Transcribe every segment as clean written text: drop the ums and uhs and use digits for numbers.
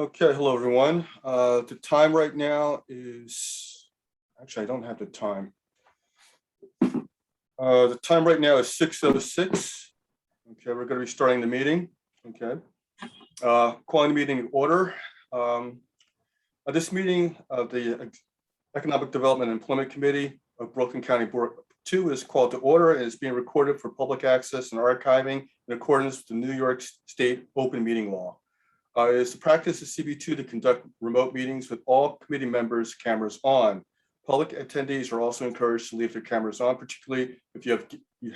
Okay, hello everyone. The time right now is, actually I don't have the time. The time right now is 6:06. Okay, we're going to be starting the meeting. Okay, calling the meeting in order. This meeting of the Economic Development and Employment Committee of Brooklyn County Board 2 is called to order and is being recorded for public access and archiving in accordance with the New York State Open Meeting Law. It is the practice of CB2 to conduct remote meetings with all committee members' cameras on. Public attendees are also encouraged to leave their cameras on, particularly if you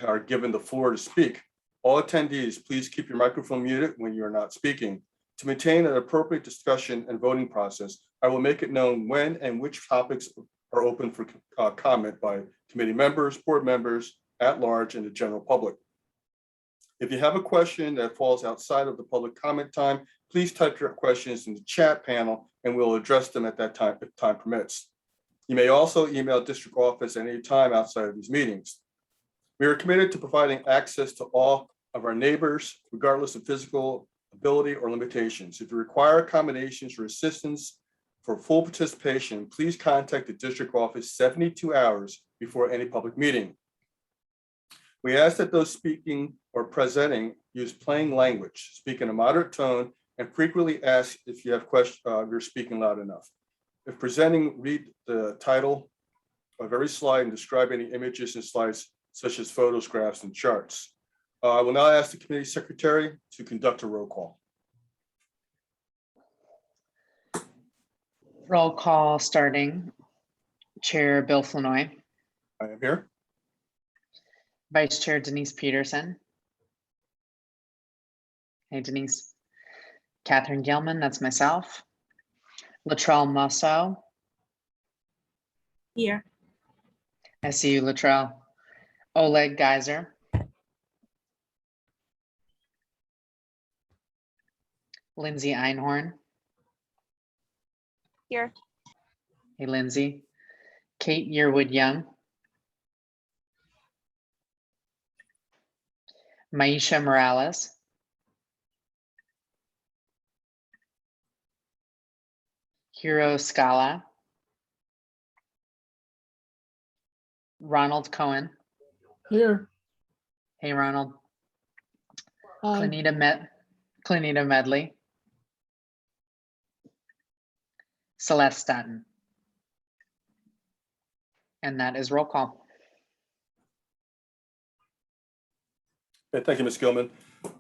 are given the floor to speak. All attendees, please keep your microphone muted when you are not speaking. To maintain an appropriate discussion and voting process, I will make it known when and which topics are open for comment by committee members, board members, at large, and the general public. If you have a question that falls outside of the public comment time, please type your questions in the chat panel and we'll address them at that time if time permits. You may also email district office at any time outside of these meetings. We are committed to providing access to all of our neighbors, regardless of physical ability or limitations. If you require accommodations or assistance for full participation, please contact the district office 72 hours before any public meeting. We ask that those speaking or presenting use plain language, speak in a moderate tone, and frequently ask if you have questions, you're speaking loud enough. If presenting, read the title of every slide and describe any images and slides, such as photographs and charts. I will now ask the committee secretary to conduct a roll call. Roll call starting. Chair Bill Flanoy. I am here. Vice Chair Denise Peterson. Hey, Denise. Catherine Gilman, that's myself. Latrell Musso. Here. I see you, Latrell. Oleg Geyser. Lindsay Einhorn. Here. Hey, Lindsay. Kate Yearwood Young. Maisha Morales. Hiro Scala. Ronald Cohen. Here. Hey, Ronald. Hi. Clenita Medley. Celeste Staton. And that is roll call. Okay, thank you, Ms. Gilman.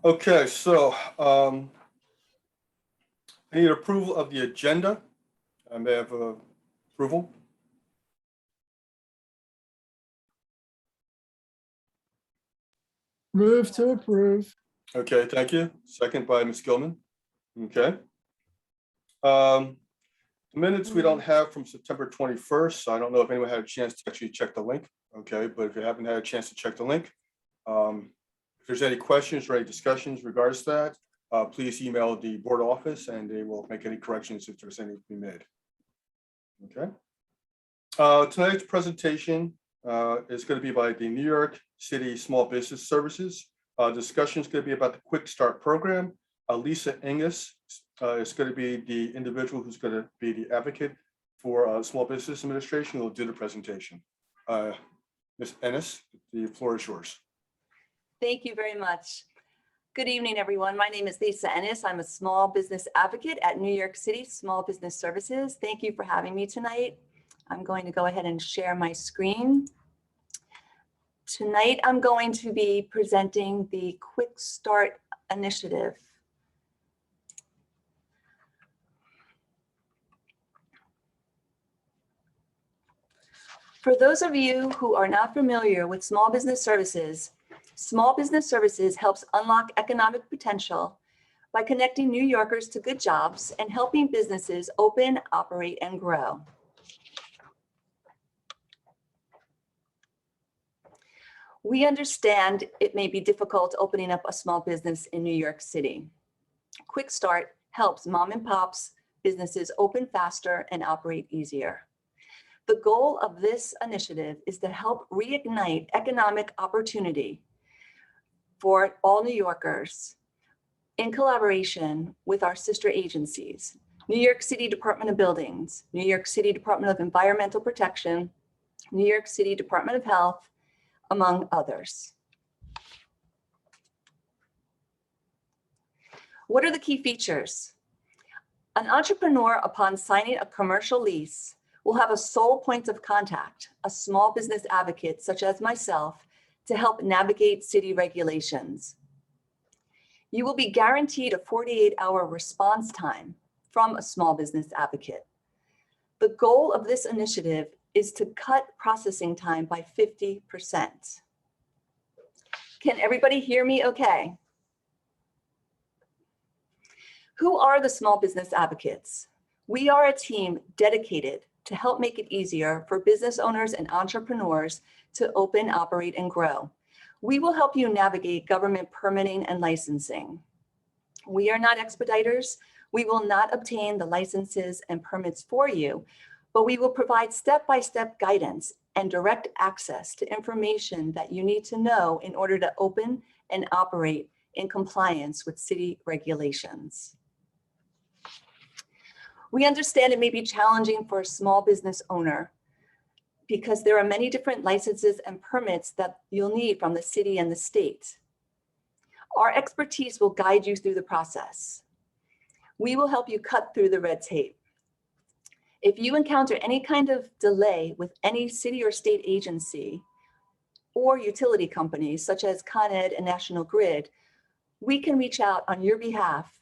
Okay, so I need approval of the agenda. I may have approval. Move to approve. Okay, thank you. Second by Ms. Gilman. Okay. The minutes we don't have from September 21st. So I don't know if anyone had a chance to actually check the link. Okay, but if you haven't had a chance to check the link, if there's any questions or any discussions regards to that, please email the board office and they will make any corrections if there's any to be made. Okay. Tonight's presentation is going to be by the New York City Small Business Services. Discussion is going to be about the Quick Start program. Lisa Ingus is going to be the individual who's going to be the advocate for Small Business Administration who will do the presentation. Ms. Ennis, the floor is yours. Thank you very much. Good evening, everyone. My name is Lisa Ennis. I'm a small business advocate at New York City Small Business Services. Thank you for having me tonight. I'm going to go ahead and share my screen. Tonight, I'm going to be presenting the Quick Start initiative. For those of you who are not familiar with Small Business Services helps unlock economic potential by connecting New Yorkers to good jobs and helping businesses open, operate, and grow. We understand it may be difficult opening up a small business in New York City. Quick Start helps mom and pops businesses open faster and operate easier. The goal of this initiative is to help reignite economic opportunity for all New Yorkers in collaboration with our sister agencies. New York City Department of Buildings, New York City Department of Environmental Protection, New York City Department of Health, among others. What are the key features? An entrepreneur, upon signing a commercial lease, will have a sole point of contact, a small business advocate such as myself, to help navigate city regulations. You will be guaranteed a 48-hour response time from a small business advocate. The goal of this initiative is to cut processing time by 50%. Can everybody hear me okay? Who are the small business advocates? We are a team dedicated to help make it easier for business owners and entrepreneurs to open, operate, and grow. We will help you navigate government permitting and licensing. We are not expediters. We will not obtain the licenses and permits for you, but we will provide step-by-step guidance and direct access to information that you need to know in order to open and operate in compliance with city regulations. We understand it may be challenging for a small business owner because there are many different licenses and permits that you'll need from the city and the state. Our expertise will guide you through the process. We will help you cut through the red tape. If you encounter any kind of delay with any city or state agency or utility companies such as Con Ed and National Grid, we can reach out on your behalf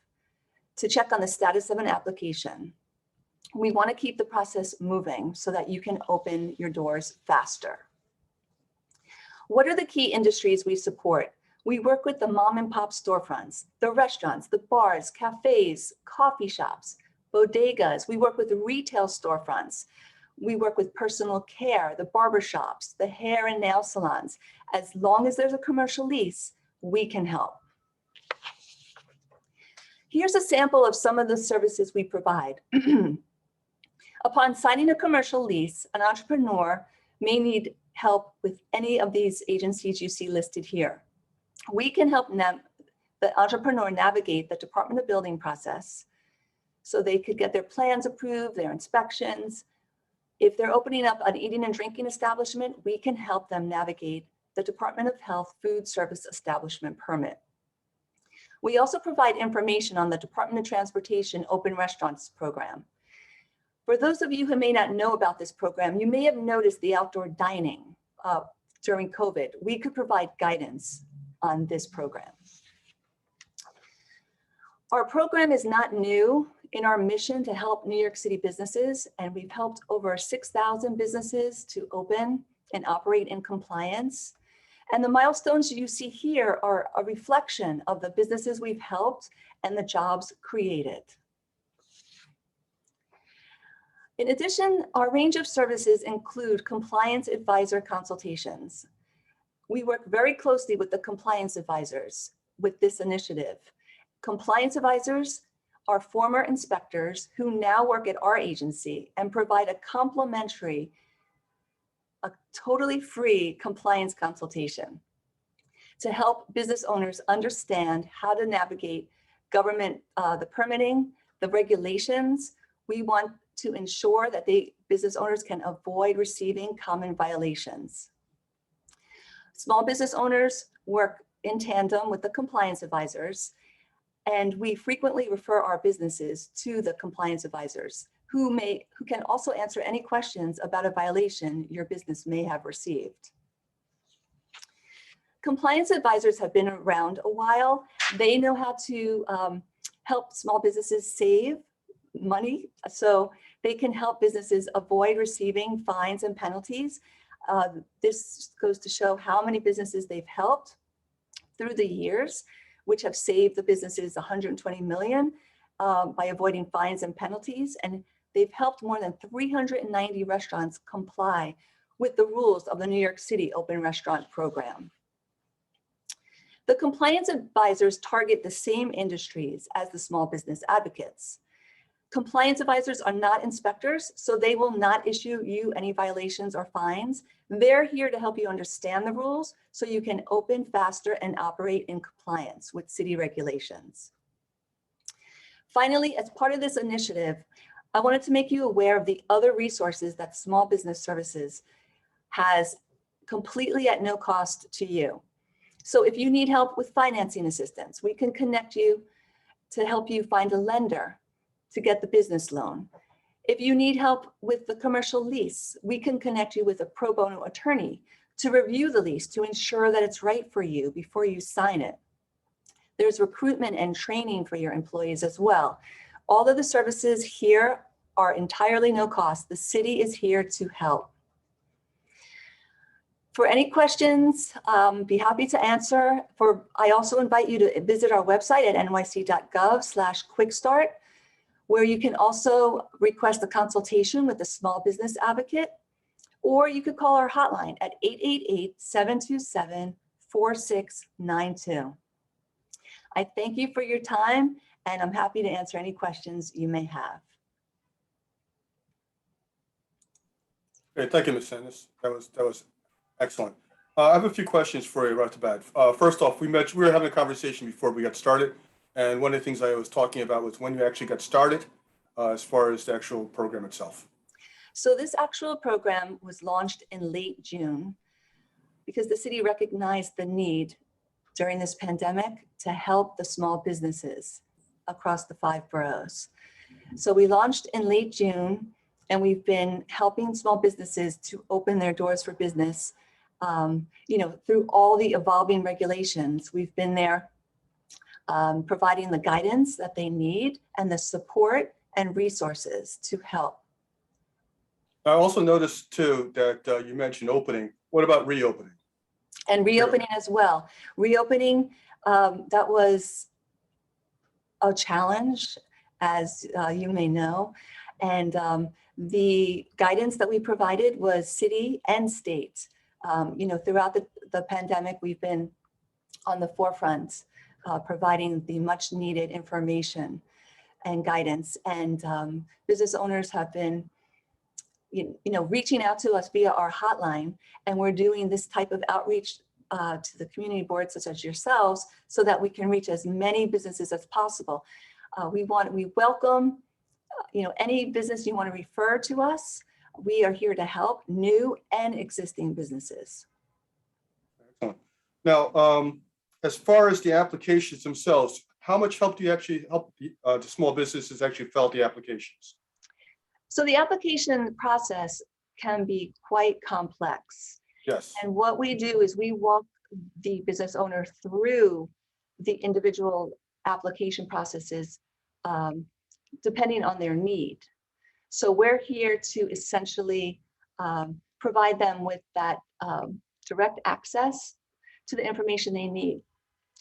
to check on the status of an application. We want to keep the process moving so that you can open your doors faster. What are the key industries we support? We work with the mom and pop storefronts, the restaurants, the bars, cafes, coffee shops, bodegas. We work with retail storefronts. We work with personal care, the barbershops, the hair and nail salons. As long as there's a commercial lease, we can help. Here's a sample of some of the services we provide. Upon signing a commercial lease, an entrepreneur may need help with any of these agencies you see listed here. We can help the entrepreneur navigate the Department of Building process so they could get their plans approved, their inspections. If they're opening up an eating and drinking establishment, we can help them navigate the Department of Health Food Service Establishment permit. We also provide information on the Department of Transportation Open Restaurants program. For those of you who may not know about this program, you may have noticed the outdoor dining during COVID. We could provide guidance on this program. Our program is not new in our mission to help New York City businesses, and we've helped over 6,000 businesses to open and operate in compliance. And the milestones you see here are a reflection of the businesses we've helped and the jobs created. In addition, our range of services include compliance advisor consultations. We work very closely with the compliance advisors with this initiative. Compliance advisors are former inspectors who now work at our agency and provide a complimentary, a totally free compliance consultation to help business owners understand how to navigate government, the permitting, the regulations. We want to ensure that business owners can avoid receiving common violations. Small business owners work in tandem with the compliance advisors, and we frequently refer our businesses to the compliance advisors who can also answer any questions about a violation your business may have received. Compliance advisors have been around a while. They know how to help small businesses save money, so they can help businesses avoid receiving fines and penalties. This goes to show how many businesses they've helped through the years, which have saved the businesses $120 million by avoiding fines and penalties. And they've helped more than 390 restaurants comply with the rules of the New York City Open Restaurant Program. The compliance advisors target the same industries as the small business advocates. Compliance advisors are not inspectors, so they will not issue you any violations or fines. They're here to help you understand the rules so you can open faster and operate in compliance with city regulations. Finally, as part of this initiative, I wanted to make you aware of the other resources that Small Business Services has completely at no cost to you. So if you need help with financing assistance, we can connect you to help you find a lender to get the business loan. If you need help with the commercial lease, we can connect you with a pro bono attorney to review the lease to ensure that it's right for you before you sign it. There's recruitment and training for your employees as well. All of the services here are entirely no cost. The city is here to help. For any questions, be happy to answer. I also invite you to visit our website at nyc.gov/quickstart, where you can also request a consultation with a small business advocate, or you could call our hotline at 888-727-4692. I thank you for your time, and I'm happy to answer any questions you may have. Okay, thank you, Ms. Sanders. That was excellent. I have a few questions for you right off the bat. First off, we were having a conversation before we got started, and one of the things I was talking about was when you actually got started, as far as the actual program itself. So this actual program was launched in late June because the city recognized the need during this pandemic to help the small businesses across the 5 boroughs. So we launched in late June, and we've been helping small businesses to open their doors for business, through all the evolving regulations. We've been there providing the guidance that they need and the support and resources to help. I also noticed too that you mentioned opening. What about reopening? And reopening as well. Reopening, that was a challenge, as you may know. And the guidance that we provided was city and state. Throughout the pandemic, we've been on the forefront providing the much needed information and guidance. And business owners have been reaching out to us via our hotline, and we're doing this type of outreach to the community boards such as yourselves so that we can reach as many businesses as possible. We welcome any business you want to refer to us. We are here to help new and existing businesses. Excellent. Now, as far as the applications themselves, how much help do you actually help the small businesses actually fill out the applications? So the application process can be quite complex. Yes. And what we do is we walk the business owner through the individual application processes depending on their need. So we're here to essentially provide them with that direct access to the information they need.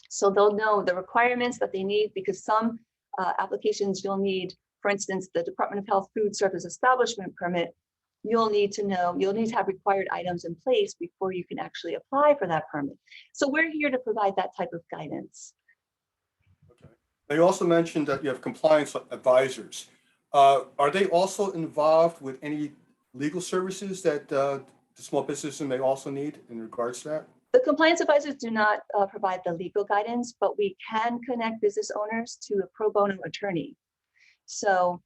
So they'll know the requirements that they need, because some applications you'll need, for instance, the Department of Health Food Service Establishment Permit, you'll need to have required items in place before you can actually apply for that permit. So we're here to provide that type of guidance. Okay. Now, you also mentioned that you have compliance advisors. Are they also involved with any legal services that the small businesses may also need in regards to that? The compliance advisors do not provide the legal guidance, but we can connect business owners to a pro bono attorney. So,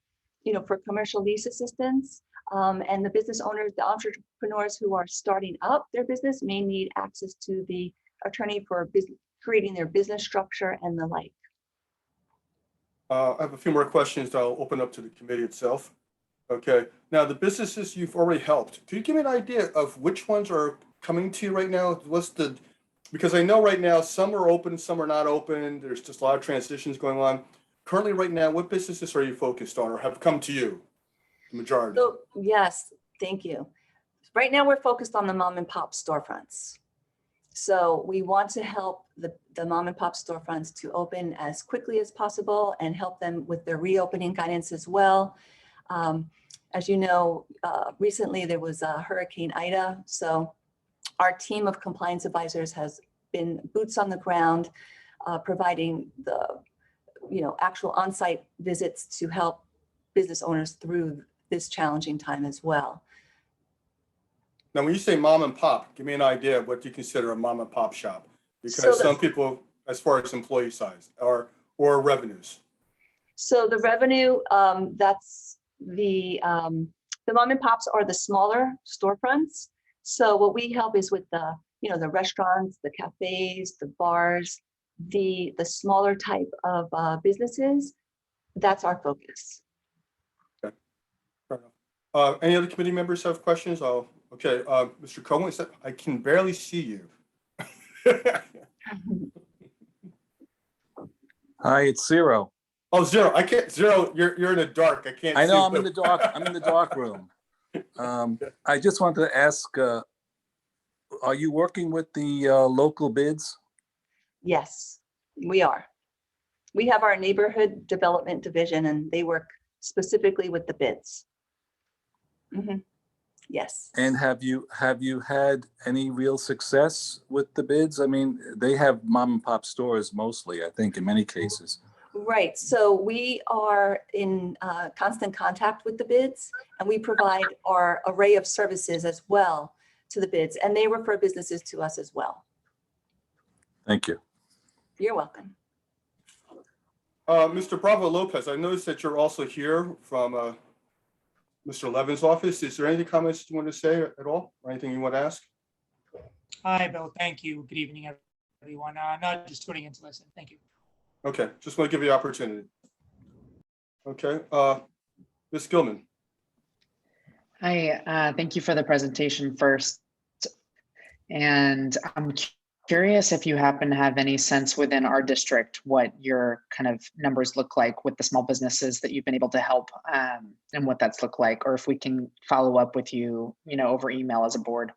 for commercial lease assistance, and the business owners, the entrepreneurs who are starting up their business may need access to the attorney for creating their business structure and the like. I have a few more questions that I'll open up to the committee itself. Okay. Now, the businesses you've already helped, can you give me an idea of which ones are coming to you right now? Because I know right now some are open, some are not open. There's just a lot of transitions going on. Currently, right now, what businesses are you focused on or have come to you, the majority? So, yes, thank you. Right now, we're focused on the mom and pop storefronts. So we want to help the mom and pop storefronts to open as quickly as possible and help them with their reopening guidance as well. As you know, recently there was Hurricane Ida. So our team of compliance advisors has been boots on the ground, providing the actual on-site visits to help business owners through this challenging time as well. Now, when you say mom and pop, give me an idea of what you consider a mom and pop shop, because some people, as far as employee size or revenues. So the revenue, that's the mom and pops are the smaller storefronts. So what we help is with the, the restaurants, the cafes, the bars, the smaller type of businesses. That's our focus. Fair enough. Any other committee members have questions? Oh, okay. Mr. Cohen, I can barely see you. Hi, it's Zero. Oh, Zero. I can't. Zero. You're in the dark. I can't. I know see I'm in the dark. I'm in the dark room. I just wanted to ask, are you working with the local bids? Yes, we are. We have our neighborhood development division, and they work specifically with the bids. Mhm. Yes. And have you had any real success with the bids? I mean, they have mom and pop stores mostly, I think, in many cases. Right. So we are in constant contact with the bids, and we provide our array of services as well to the bids, and they refer businesses to us as well. Thank you. You're welcome. Mr. Bravo Lopez, I noticed that you're also here from Mr. Levin's office. Is there any comments you want to say at all, or anything you want to ask? Hi, Bill. Thank you. Good evening, everyone. Not just tuning in to listen. Thank you. Okay, just want to give you the opportunity. Okay, Ms. Gilman. Hi, thank you for the presentation first. And I'm curious if you happen to have any sense within our district what your kind of numbers look like with the small businesses that you've been able to help, and what that's looked like, or if we can follow up with you, over email as a board.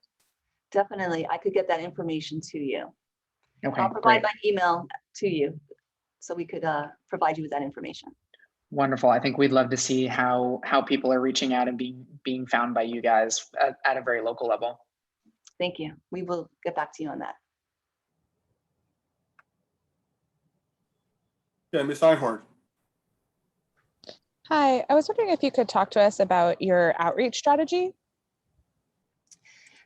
Definitely. I could get that information to you. Okay, I'll provide great. my email to you so we could provide you with that information. Wonderful. I think we'd love to see how people are reaching out and being found by you guys at a very local level. Thank you. We will get back to you on that. Yeah, Ms. Einhorn. Hi, I was wondering if you could talk to us about your outreach strategy.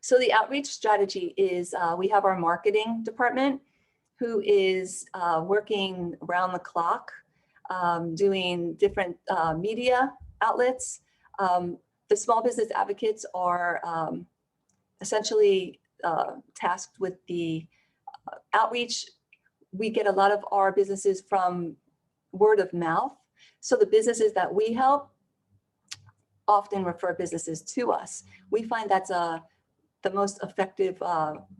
So the outreach strategy is we have our marketing department who is working around the clock, doing different media outlets. The small business advocates are essentially tasked with the outreach. We get a lot of our businesses from word of mouth. So the businesses that we help often refer businesses to us. We find that's the most effective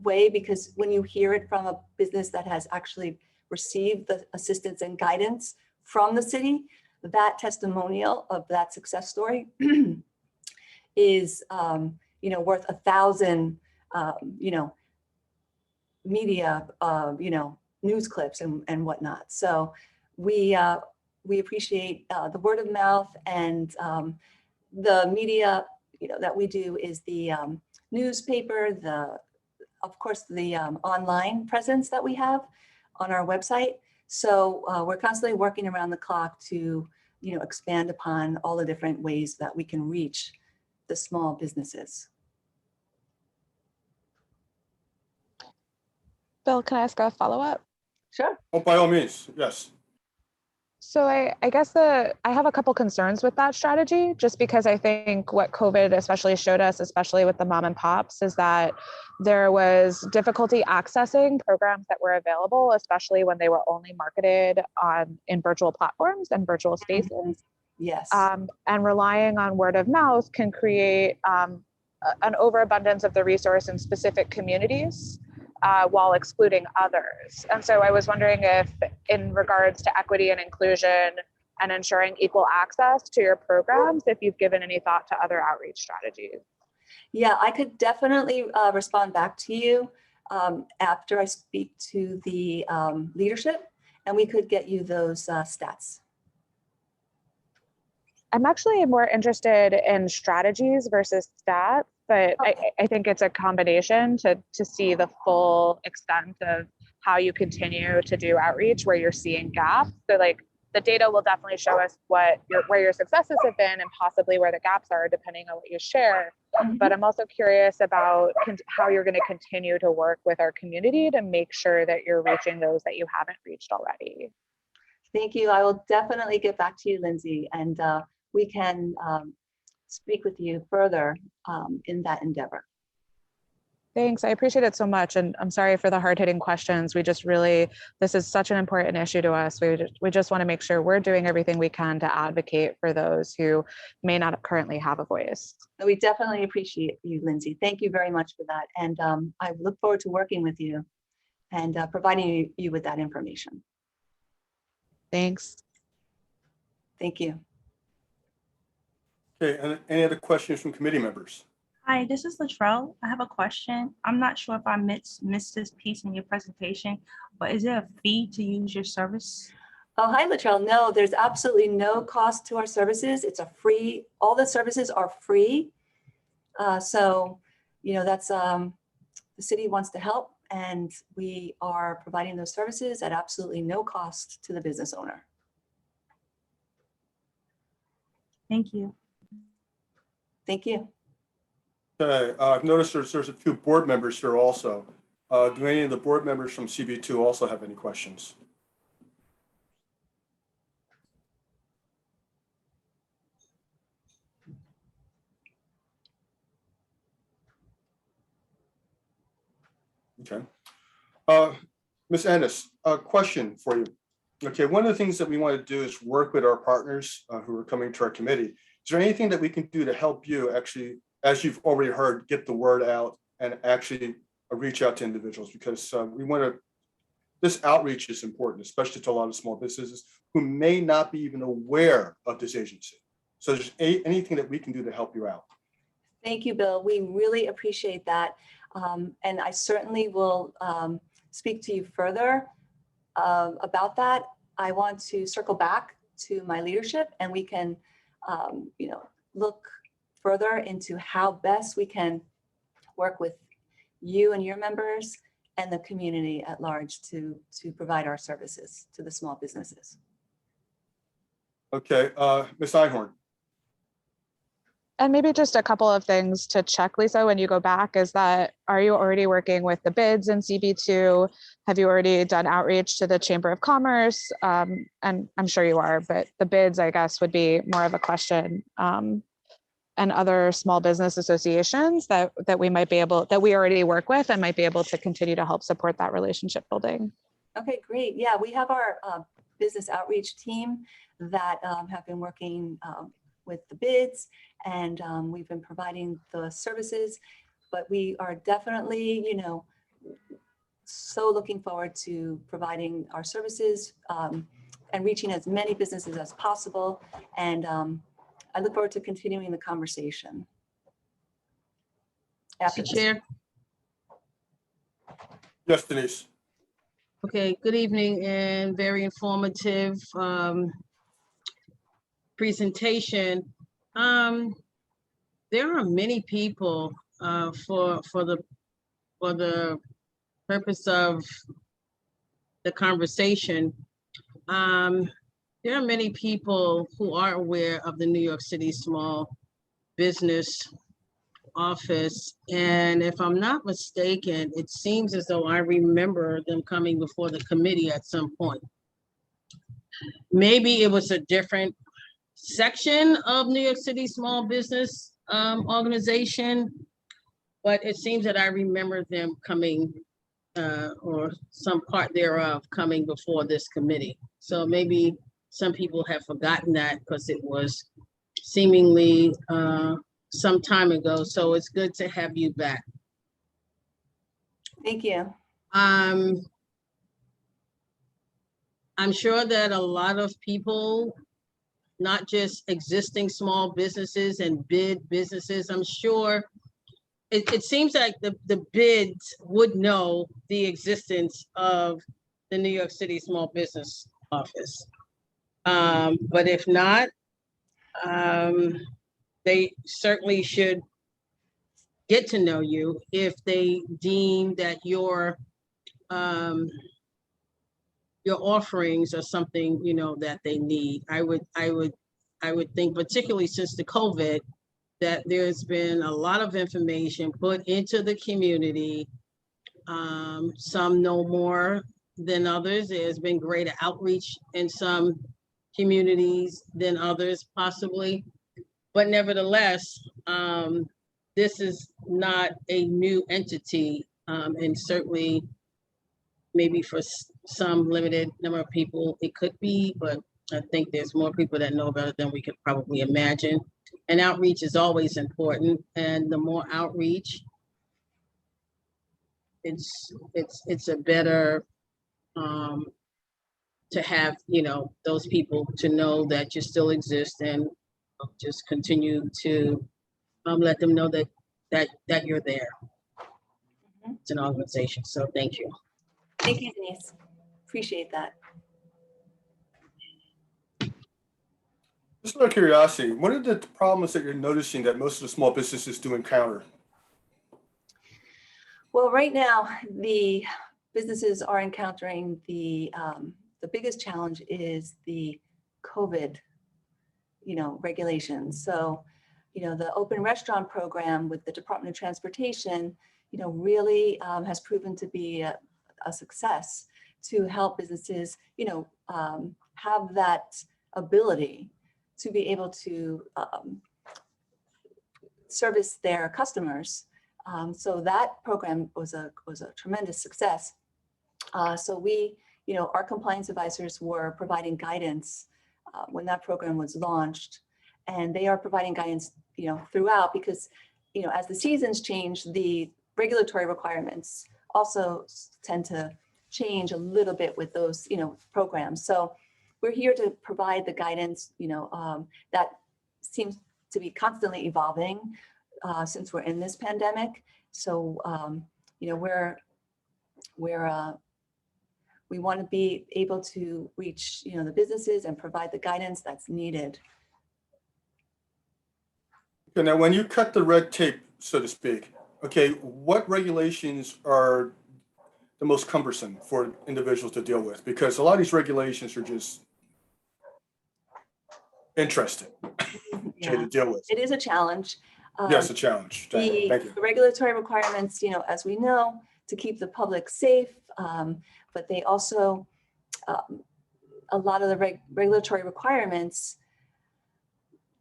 way, because when you hear it from a business that has actually received the assistance and guidance from the city, that testimonial of that success story is worth 1,000 media news clips and whatnot. So we appreciate the word of mouth, and the media that we do is the newspaper, of course the online presence that we have on our website. So we're constantly working around the clock to expand upon all the different ways that we can reach the small businesses. Bill, can I ask a follow-up? Sure. Oh, by all means, yes. So I guess I have a couple concerns with that strategy, just because I think what COVID especially showed us, especially with the mom and pops, is that there was difficulty accessing programs that were available, especially when they were only marketed in virtual platforms and virtual spaces. Yes. And relying on word of mouth can create an overabundance of the resource in specific communities, while excluding others. And so I was wondering if, in regards to equity and inclusion and ensuring equal access to your programs, if you've given any thought to other outreach strategies. Yeah, I could definitely respond back to you after I speak to the leadership, and we could get you those stats. I'm actually more interested in strategies versus stats, but Okay. I think it's a combination to see the full extent of how you continue to do outreach where you're seeing gaps. So like the data will definitely show us where your successes have been and possibly where the gaps are, depending on what you share. Mhm. But I'm also curious about how you're going to continue to work with our community to make sure that you're reaching those that you haven't reached already. Thank you. I will definitely get back to you, Lindsay, and we can speak with you further in that endeavor. Thanks. I appreciate it so much. And I'm sorry for the hard-hitting questions. We just really, this is such an important issue to us. We just want to make sure we're doing everything we can to advocate for those who may not currently have a voice. We definitely appreciate you, Lindsay. Thank you very much for that. And I look forward to working with you and providing you with that information. Thanks. Thank you. Okay, and any other questions from committee members? Hi, this is Latrell. I have a question. I'm not sure if I missed this piece in your presentation, but is there a fee to use your service? Oh, hi, Latrell. No, there's absolutely no cost to our services. It's a free, all the services are free. So, you know, that's, the city wants to help, and we are providing those services at absolutely no cost to the business owner. Thank you. Thank you. Okay, I've noticed there's a few board members here also. Do any of the board members from CB2 also have any questions? Okay. Ms. Ennis, a question for you. Okay, one of the things that we want to do is work with our partners who are coming to our committee. Is there anything that we can do to help you actually, as you've already heard, get the word out and actually reach out to individuals? Because we want to, this outreach is important, especially to a lot of small businesses who may not be even aware of this agency. So there's anything that we can do to help you out. Thank you, Bill. We really appreciate that. And I certainly will speak to you further about that. I want to circle back to my leadership, and we can, you know, look further into how best we can work with you and your members and the community at large to provide our services to the small businesses. Okay, Ms. Einhorn. And maybe just a couple of things to check, Lisa, when you go back, is that, are you already working with the bids in CB2? Have you already done outreach to the Chamber of Commerce? And I'm sure you are, but the bids, I guess, would be more of a question. And other small business associations that we might be able, that we already work with and might be able to continue to help support that relationship building. Okay, great. Yeah, we have our business outreach team that have been working with the bids, and we've been providing the services, but we are definitely, you know, so looking forward to providing our services and reaching as many businesses as possible. And I look forward to continuing the conversation. After Mr. this. Chair. Yes, Denise. Okay, good evening, and very informative presentation. There are many people for the purpose of the conversation. There are many people who are aware of the New York City Small Business Office, and if I'm not mistaken, it seems as though I remember them coming before the committee at some point. Maybe it was a different section of New York City Small Business Organization, but it seems that I remember them coming or some part thereof coming before this committee. So maybe some people have forgotten that because it was seemingly some time ago. So it's good to have you back. Thank you. I'm sure that a lot of people, not just existing small businesses and bid businesses, I'm sure it seems like the bids would know the existence of the New York City Small Business Office. But if not, they certainly should get to know you if they deem that your offerings are something, you know, that they need. I would think, particularly since the COVID, that there's been a lot of information put into the community. Some know more than others. There's been greater outreach in some communities than others possibly. But nevertheless, this is not a new entity, and certainly maybe for some limited number of people, it could be, but I think there's more people that know about it than we could probably imagine. And outreach is always important, and the more outreach, it's a better to have, you know, those people to know that you still exist, and just continue to let them know that you're there. It's an organization, so thank you. Thank you, Denise. Appreciate that. Just out of curiosity, what are the problems that you're noticing that most of the small businesses do encounter? Well, right now, the businesses are encountering the biggest challenge is the COVID, regulations. So, the open restaurant program with the Department of Transportation, really has proven to be a success to help businesses, have that ability to be able to service their customers. So that program was a tremendous success. So we, our compliance advisors were providing guidance when that program was launched, and they are providing guidance, throughout, because, as the seasons change, the regulatory requirements also tend to change a little bit with those, programs. So we're here to provide the guidance, that seems to be constantly evolving since we're in this pandemic. So, we want to be able to reach, the businesses and provide the guidance that's needed. Okay, now, when you cut the red tape, so to speak, okay, what regulations are the most cumbersome for individuals to deal with? Because a lot of these regulations are just interesting to deal with. It is a challenge. Yes, a challenge. Thank you. The regulatory requirements, as we know, to keep the public safe, but they also, a lot of the regulatory requirements,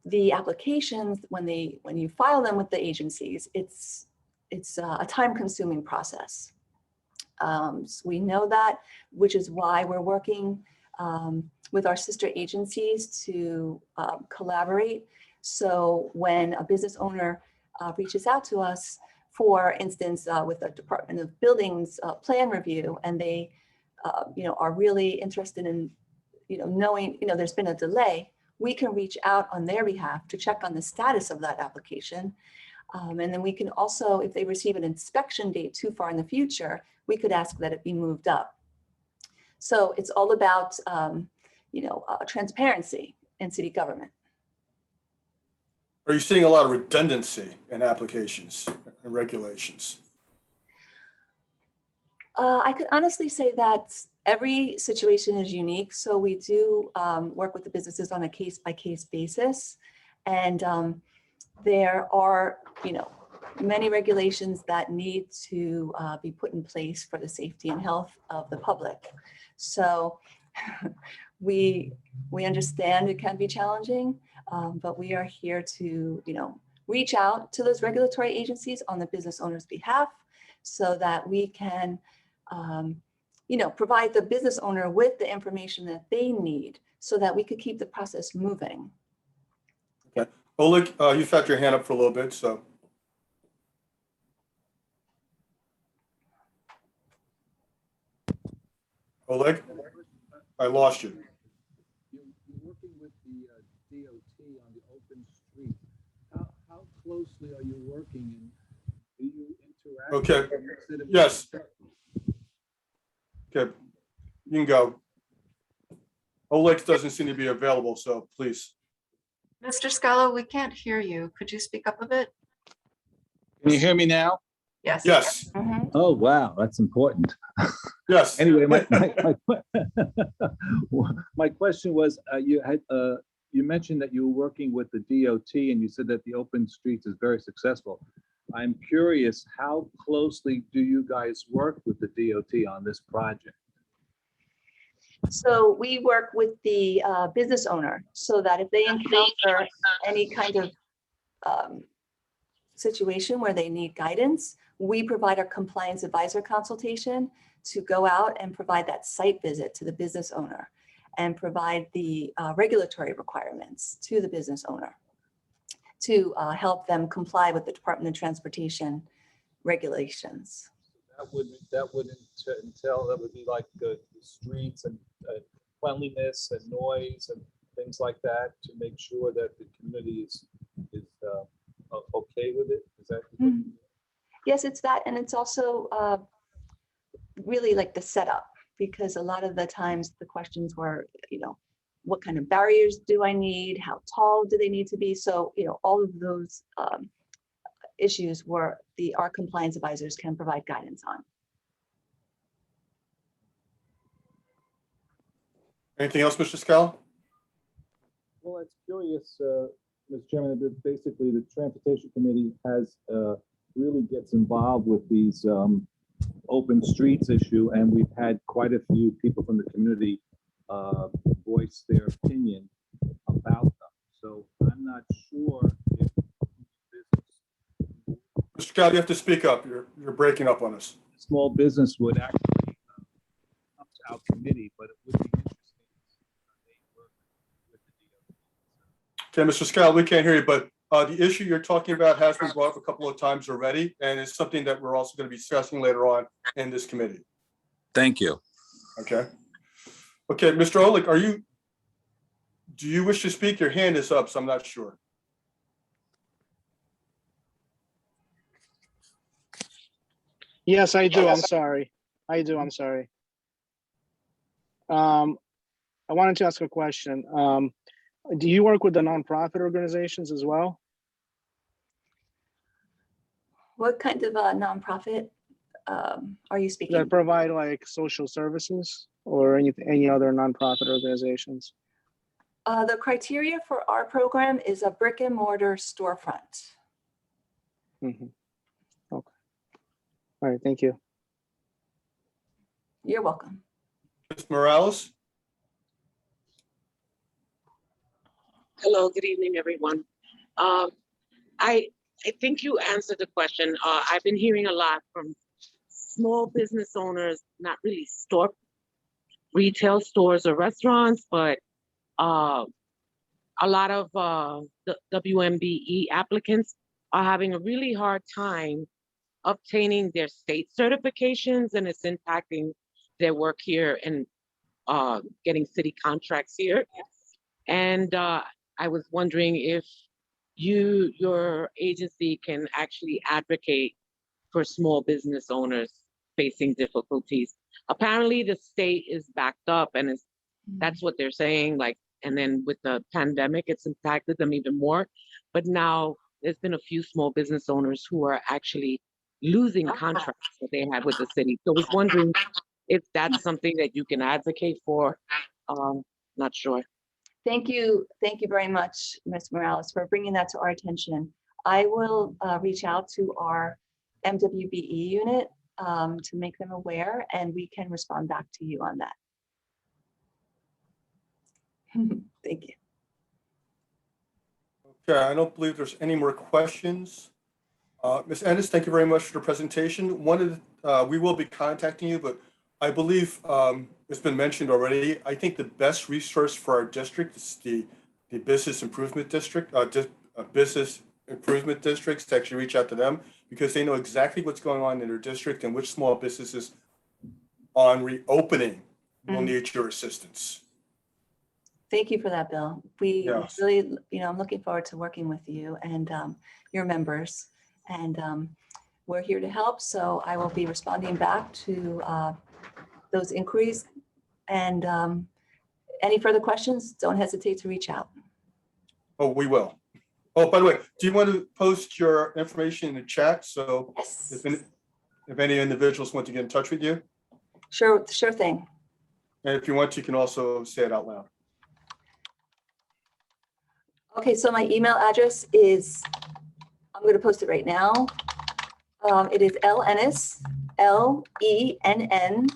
the applications, when you file them with the agencies, it's a time-consuming process. So we know that, which is why we're working with our sister agencies to collaborate. So when a business owner reaches out to us, for instance, with the Department of Buildings plan review, and they, are really interested in, knowing, there's been a delay, we can reach out on their behalf to check on the status of that application. And then we can also, if they receive an inspection date too far in the future, we could ask that it be moved up. So it's all about, transparency in city government. Are you seeing a lot of redundancy in applications and regulations? I could honestly say that every situation is unique. So we do work with the businesses on a case-by-case basis. And there are, many regulations that need to be put in place for the safety and health of the public. So we understand it can be challenging, but we are here to, reach out to those regulatory agencies on the business owner's behalf so that we can, provide the business owner with the information that they need so that we could keep the process moving. Okay. Oleg, you've had your hand up for a little bit, so. Oleg, I lost you. You're working with the DOT on the open street. How closely are you working, and do you interact? Okay. with citizens? Yes. Okay, you can go. Oleg doesn't seem to be available, so please. Mr. Scalo, we can't hear you. Could you speak up a bit? Can you hear me now? Yes. Yes. Mhm. Oh, wow, that's important. Yes. Anyway, my question was, you mentioned that you were working with the DOT, and you said that the open streets is very successful. I'm curious, how closely do you guys work with the DOT on this project? So we work with the business owner so that if they encounter any kind of situation where they need guidance, we provide our compliance advisor consultation to go out and provide that site visit to the business owner and provide the regulatory requirements to the business owner to help them comply with the Department of Transportation regulations. That would entail, that would be like the streets and cleanliness and noise and things like that to make sure that the community is okay with it? Is that? Yes, it's that. And it's also really like the setup, because a lot of the times the questions were, what kind of barriers do I need? How tall do they need to be? So, all of those issues were our compliance advisors can provide guidance on. Anything else, Mr. Scala? Well, it's curious, Mr. Chairman, that basically the Transportation Committee has really gets involved with these open streets issue, and we've had quite a few people from the community voice their opinion about them. So I'm not sure if Mr. Scala, you have to speak up. You're breaking up on us. small business would actually come to our committee, but it would be interesting to see how they work with the DOT. Okay, Mr. Scala, we can't hear you, but the issue you're talking about has been brought up a couple of times already, and it's something that we're also going to be discussing later on in this committee. Thank you. Okay. Okay, Mr. Olick, do you wish to speak? Your hand is up, so I'm not sure. Yes, I do. I'm sorry. I'm sorry. I wanted to ask a question. Do you work with the nonprofit organizations as well? What kind of nonprofit are you speaking? That provide like social services or any other nonprofit organizations? The criteria for our program is a brick and mortar storefront. Mm-hmm. Okay. All right. Thank you. You're welcome. Ms. Morales? Hello, good evening, everyone. I think you answered the question. I've been hearing a lot from small business owners, not really retail stores or restaurants, but a lot of the WMBE applicants are having a really hard time obtaining their state certifications, and it's impacting their work here and getting city contracts here. And I was wondering if your agency can actually advocate for small business owners facing difficulties. Apparently the state is backed up, and that's what they're saying, like, and then with the pandemic, it's impacted them even more. But now there's been a few small business owners who are actually losing contracts that they had with the city. So I was wondering if that's something that you can advocate for. Not sure. Thank you very much, Ms. Morales, for bringing that to our attention. I will reach out to our MWBE unit to make them aware, and we can respond back to you on that. Thank you. Okay, I don't believe there's any more questions. Ms. Ennis, thank you very much for the presentation. We will be contacting you, but I believe it's been mentioned already. I think the best resource for our district is the business improvement district, business improvement districts, to actually reach out to them, because they know exactly what's going on in their district and which small businesses on reopening will need your assistance. Thank you for that, Bill. We Yes. really, I'm looking forward to working with you and your members, and we're here to help. So I will be responding back to those inquiries, and any further questions, don't hesitate to reach out. Oh, we will. Oh, by the way, do you want to post your information in the chat? So Yes. if any individuals want to get in touch with you? Sure thing. And if you want, you can also say it out loud. Okay, so my email address is, I'm going to post it right now. It is lennis, LENN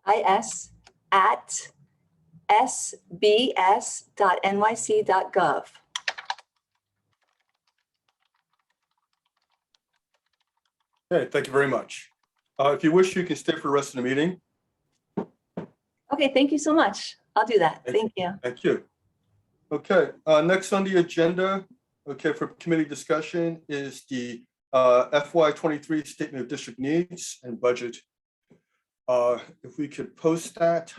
is@sbs.nyc.gov. Okay, thank you very much. If you wish, you can stay for the rest of the meeting. Okay, thank you so much. I'll do that. Thank you. Thank you. Okay, next on the agenda, okay, for committee discussion is the FY23 Statement of District Needs and Budget. If we could post that.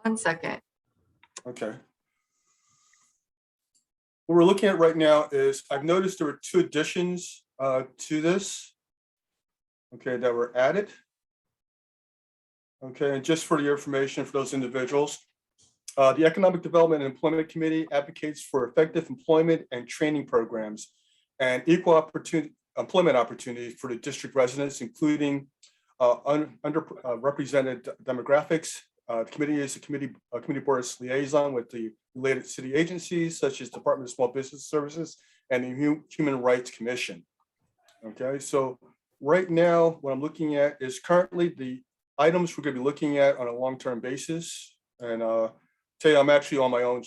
One second. Okay. What we're looking at right now is, I've noticed there were 2 additions to this, okay, that were added. Okay, and just for your information for those individuals, the Economic Development and Employment Committee advocates for effective employment and training programs and equal opportunity employment opportunities for the district residents, including underrepresented demographics. The committee is a committee board's liaison with the related city agencies such as Department of Small Business Services and the Human Rights Commission. Okay, so right now what I'm looking at is currently the items we're going to be looking at on a long-term basis. And tell you, I'm actually on my own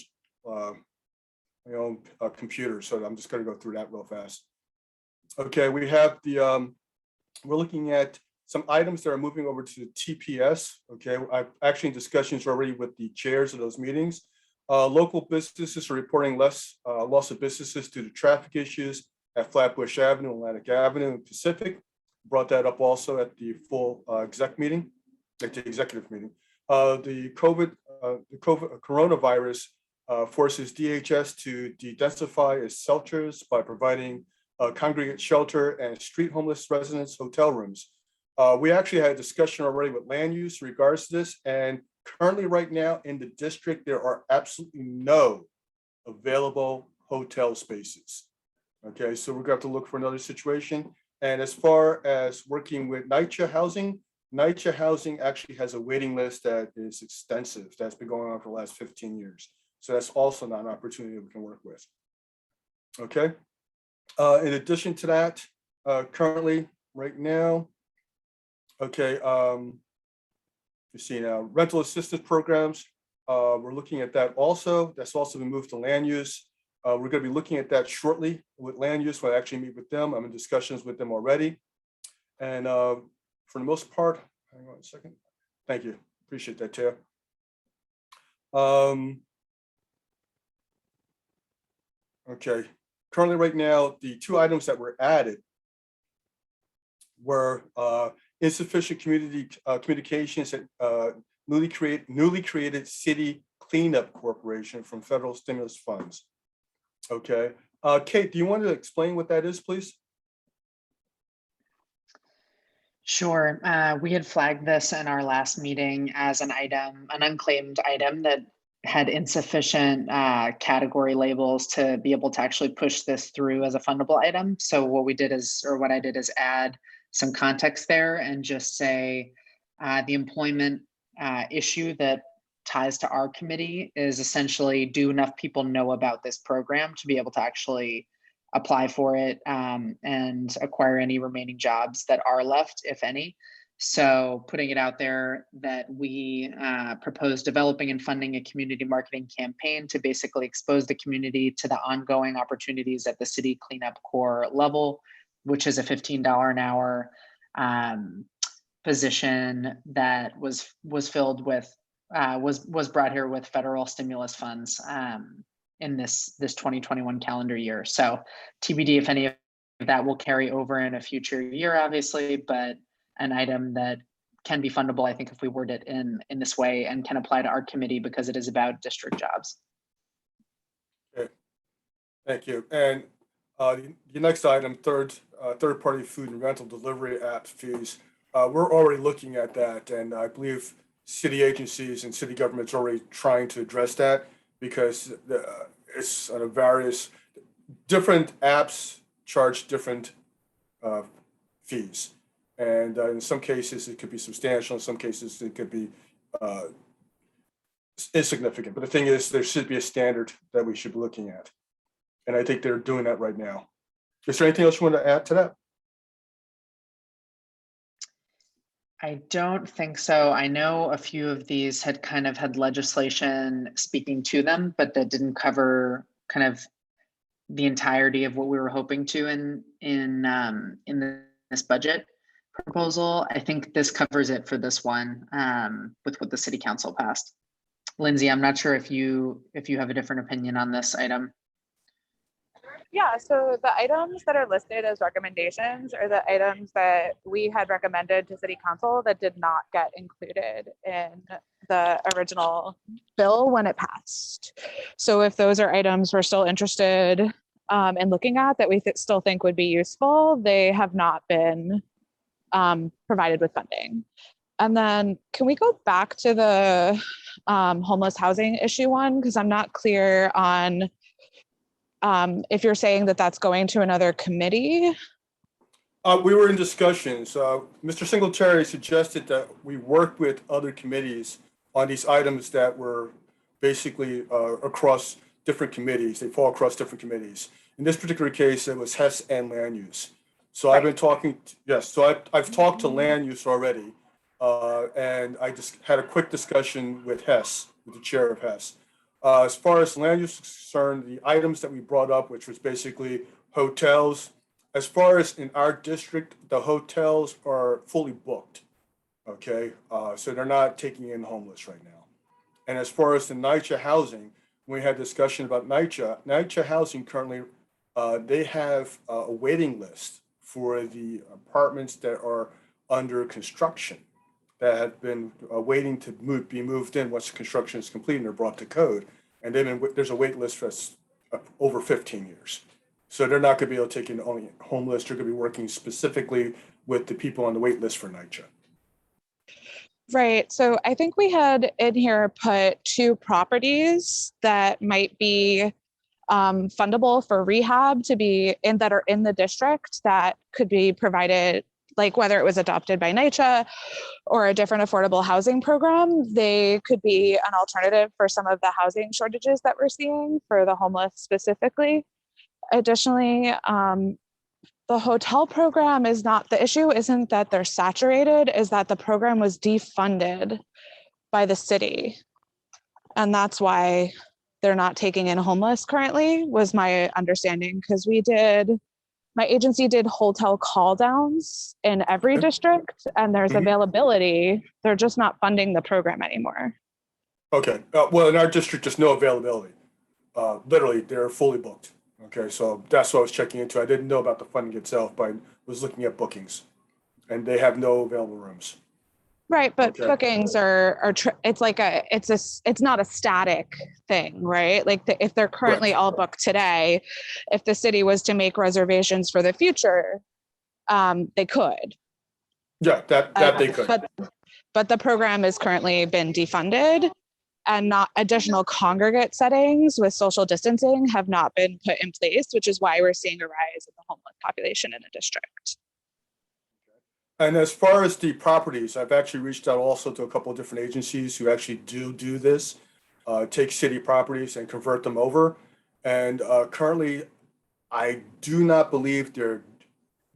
computer, so I'm just going to go through that real fast. Okay, we have the we're looking at some items that are moving over to the TPS. Okay, I've actually in discussions already with the chairs of those meetings. Local businesses are reporting less loss of businesses due to traffic issues at Flatbush Avenue, Atlantic Avenue, and Pacific. Brought that up also at the full exec meeting, at the executive meeting. The coronavirus forces DHS to de-densify its shelters by providing congregate shelter and street homeless residents hotel rooms. We actually had a discussion already with land use in regards to this, and currently right now in the district, there are absolutely no available hotel spaces. Okay, so we're going to have to look for another situation. And as far as working with NYCHA housing actually has a waiting list that is extensive. That's been going on for the last 15 years. So that's also not an opportunity that we can work with. Okay. In addition to that, currently right now, okay, you see now rental assistance programs. We're looking at that also. That's also been moved to land use. We're going to be looking at that shortly with land use when I actually meet with them. I'm in discussions with them already. And for the most part, hang on a second. Thank you. Appreciate that, Chair. Okay. Currently right now, the 2 items that were added were insufficient community communications at newly created city cleanup corporation from federal stimulus funds. Okay, Kate, do you want to explain what that is, please? Sure. We had flagged this in our last meeting as an item, an unclaimed item that had insufficient category labels to be able to actually push this through as a fundable item. So what we did is, or what I did is add some context there and just say the employment issue that ties to our committee is essentially, do enough people know about this program to be able to actually apply for it and acquire any remaining jobs that are left, if any. So putting it out there that we propose developing and funding a community marketing campaign to basically expose the community to the ongoing opportunities at the city cleanup core level, which is a $15 an hour position that was filled with, was brought here with federal stimulus funds in this 2021 calendar year. So TBD if any of that will carry over in a future year, obviously, but an item that can be fundable, I think, if we word it in this way, and can apply to our committee because it is about district jobs. Okay, thank you. And the next item, third-party food and rental delivery app fees. We're already looking at that, and I believe city agencies and city governments are already trying to address that because it's various different apps charge different fees. And in some cases, it could be substantial. In some cases, it could be insignificant. But the thing is, there should be a standard that we should be looking at. And I think they're doing that right now. Is there anything else you want to add to that? I don't think so. I know a few of these had kind of had legislation speaking to them, but that didn't cover kind of the entirety of what we were hoping to in this budget proposal. I think this covers it for this one with what the city council passed. Lindsay, I'm not sure if you have a different opinion on this item. Yeah, so the items that are listed as recommendations are the items that we had recommended to city council that did not get included in the original bill when it passed. So if those are items we're still interested in looking at that we still think would be useful, they have not been provided with funding. And then can we go back to the homeless housing issue one? Because I'm not clear on if you're saying that that's going to another committee. We were in discussions. Mr. Singletary suggested that we work with other committees on these items that were basically across different committees. They fall across different committees. In this particular case, it was HES and land use. So I've been talking, yes, so I've talked to land use already. And I just had a quick discussion with HES, with the chair of HES. As far as land use is concerned, the items that we brought up, which was basically hotels, as far as in our district, the hotels are fully booked, okay? So they're not taking in homeless right now. And as far as the NYCHA housing, we had discussion about NYCHA housing currently, they have a waiting list for the apartments that are under construction that have been waiting to be moved in once construction is complete and they're brought to code. And there's a wait list for over 15 years. So they're not going to be able to take in only homeless. They're going to be working specifically with the people on the wait list for NYCHA. Right. So I think we had in here put 2 properties that might be fundable for rehab to be in that are in the district that could be provided, like whether it was adopted by NYCHA or a different affordable housing program, they could be an alternative for some of the housing shortages that we're seeing for the homeless specifically. Additionally, the hotel program is not, the issue isn't that they're saturated, is that the program was defunded by the city. And that's why they're not taking in homeless currently, was my understanding, because my agency did hotel call downs in every district and there's availability. They're just not funding the program anymore. Okay, well, in our district, there's no availability. Literally, they're fully booked. Okay, so that's what I was checking into. I didn't know about the funding itself, but I was looking at bookings and they have no available rooms. Right, but Okay. bookings it's not a static thing, right? Like if they're currently Correct. all booked today, if the city was to make reservations for the future, they could. Yeah, that they could. But the program has currently been defunded, and not additional congregate settings with social distancing have not been put in place, which is why we're seeing a rise in the homeless population in the district. And as far as the properties, I've actually reached out also to a couple of different agencies who actually do this, take city properties and convert them over. And currently, I do not believe they're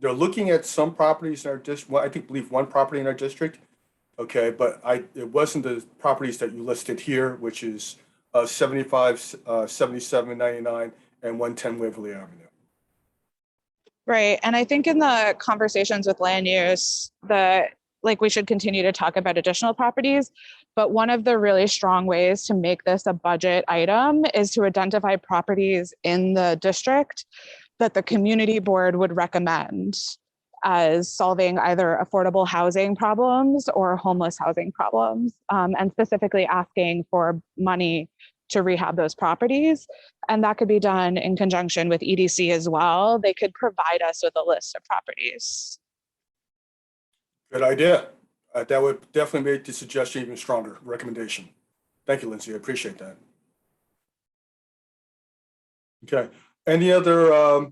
looking at some properties in our district. Well, I believe one property in our district. Okay, but it wasn't the properties that you listed here, which is 75, 77, 99, and 110 Waverly Avenue. Right. And I think in the conversations with land use, we should continue to talk about additional properties. But one of the really strong ways to make this a budget item is to identify properties in the district that the community board would recommend as solving either affordable housing problems or homeless housing problems, and specifically asking for money to rehab those properties. And that could be done in conjunction with EDC as well. They could provide us with a list of properties. Good idea. That would definitely make the suggestion even stronger, recommendation. Thank you, Lindsay. I appreciate that. Okay. Any other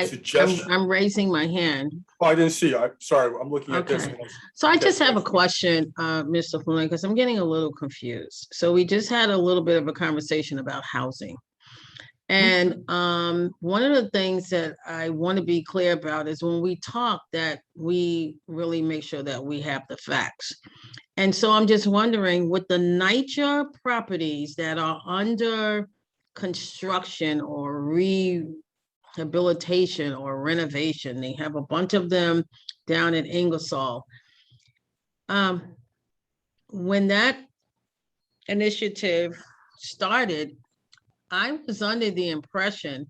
suggestion. I'm raising my hand. Oh, I didn't see. Sorry, I'm looking at this. Okay. So I just have a question, Mr. Flynn, because I'm getting a little confused. So we just had a little bit of a conversation about housing. And one of the things that I want to be clear about is when we talk that we really make sure that we have the facts. And so I'm just wondering, with the NYCHA properties that are under construction or rehabilitation or renovation, they have a bunch of them down in Ingersoll. When that initiative started, I was under the impression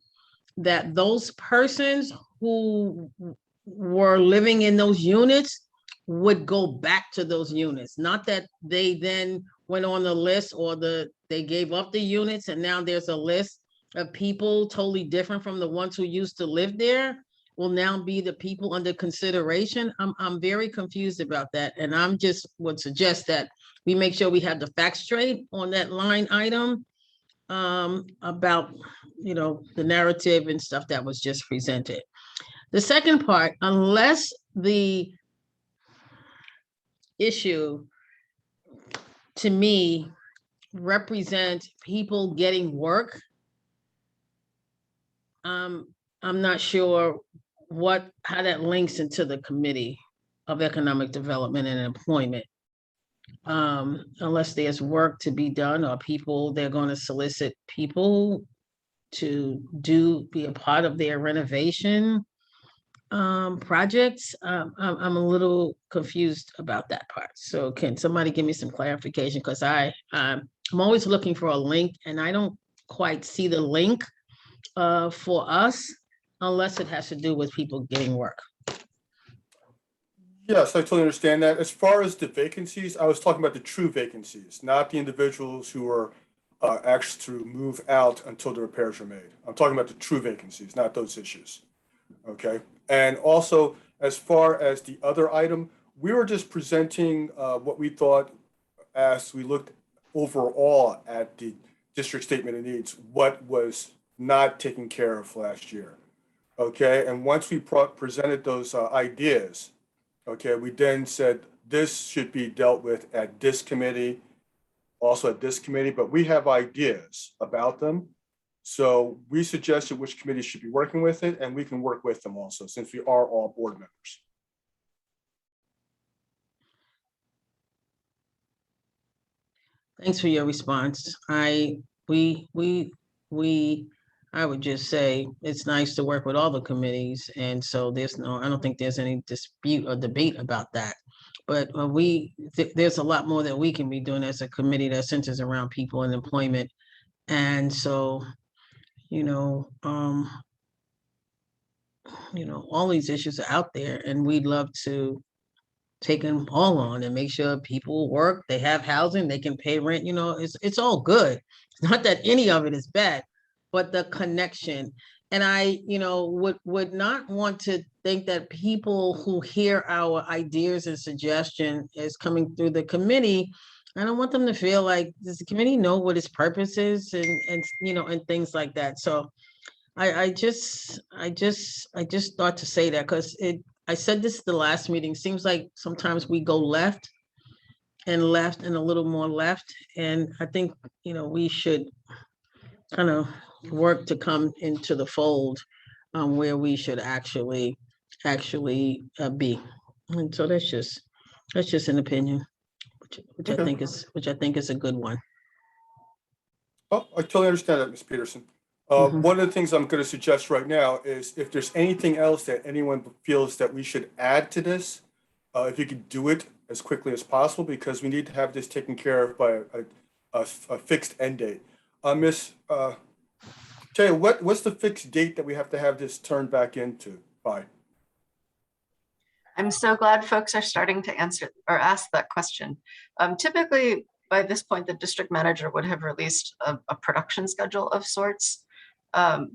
that those persons who were living in those units would go back to those units, not that they then went on the list or they gave up the units and now there's a list of people totally different from the ones who used to live there will now be the people under consideration. I'm very confused about that. And I'm just would suggest that we make sure we have the facts straight on that line item about, the narrative and stuff that was just presented. The second part, unless the issue to me represents people getting work, I'm not sure how that links into the Committee of Economic Development and Employment. Unless there's work to be done or they're going to solicit people to be a part of their renovation projects. I'm a little confused about that part. So can somebody give me some clarification? Because I'm always looking for a link and I don't quite see the link for us unless it has to do with people getting work. Yes, I totally understand that. As far as the vacancies, I was talking about the true vacancies, not the individuals who are asked to move out until the repairs are made. I'm talking about the true vacancies, not those issues. Okay. And also, as far as the other item, we were just presenting what we thought as we looked overall at the district statement of needs, what was not taken care of last year. Okay. And once we presented those ideas, okay, we then said this should be dealt with at this committee, also at this committee, but we have ideas about them. So we suggested which committee should be working with it, and we can work with them also since we are all board members. Thanks for your response. I would just say it's nice to work with all the committees. And so I don't think there's any dispute or debate about that. But there's a lot more that we can be doing as a committee that centers around people and employment. And so, all these issues are out there and we'd love to take them all on and make sure people work, they have housing, they can pay rent, it's all good. It's not that any of it is bad, but the connection. And I, would not want to think that people who hear our ideas and suggestion is coming through the committee, I don't want them to feel like, does the committee know what its purpose is and things like that. So I just thought to say that because I said this the last meeting, seems like sometimes we go left and a little more left. And I think, we should kind of work to come into the fold where we should actually be. And so that's just an opinion, which I think is a good one. Oh, I totally understand that, Ms. Peterson. One of the things I'm going to suggest right now is if there's anything else that anyone feels that we should add to this, if you could do it as quickly as possible, because we need to have this taken care of by a fixed end date. Ms. Taya, what's the fixed date that we have to have this turned back into by? I'm so glad folks are starting to answer or ask that question. Typically, by this point, the district manager would have released a production schedule of sorts. That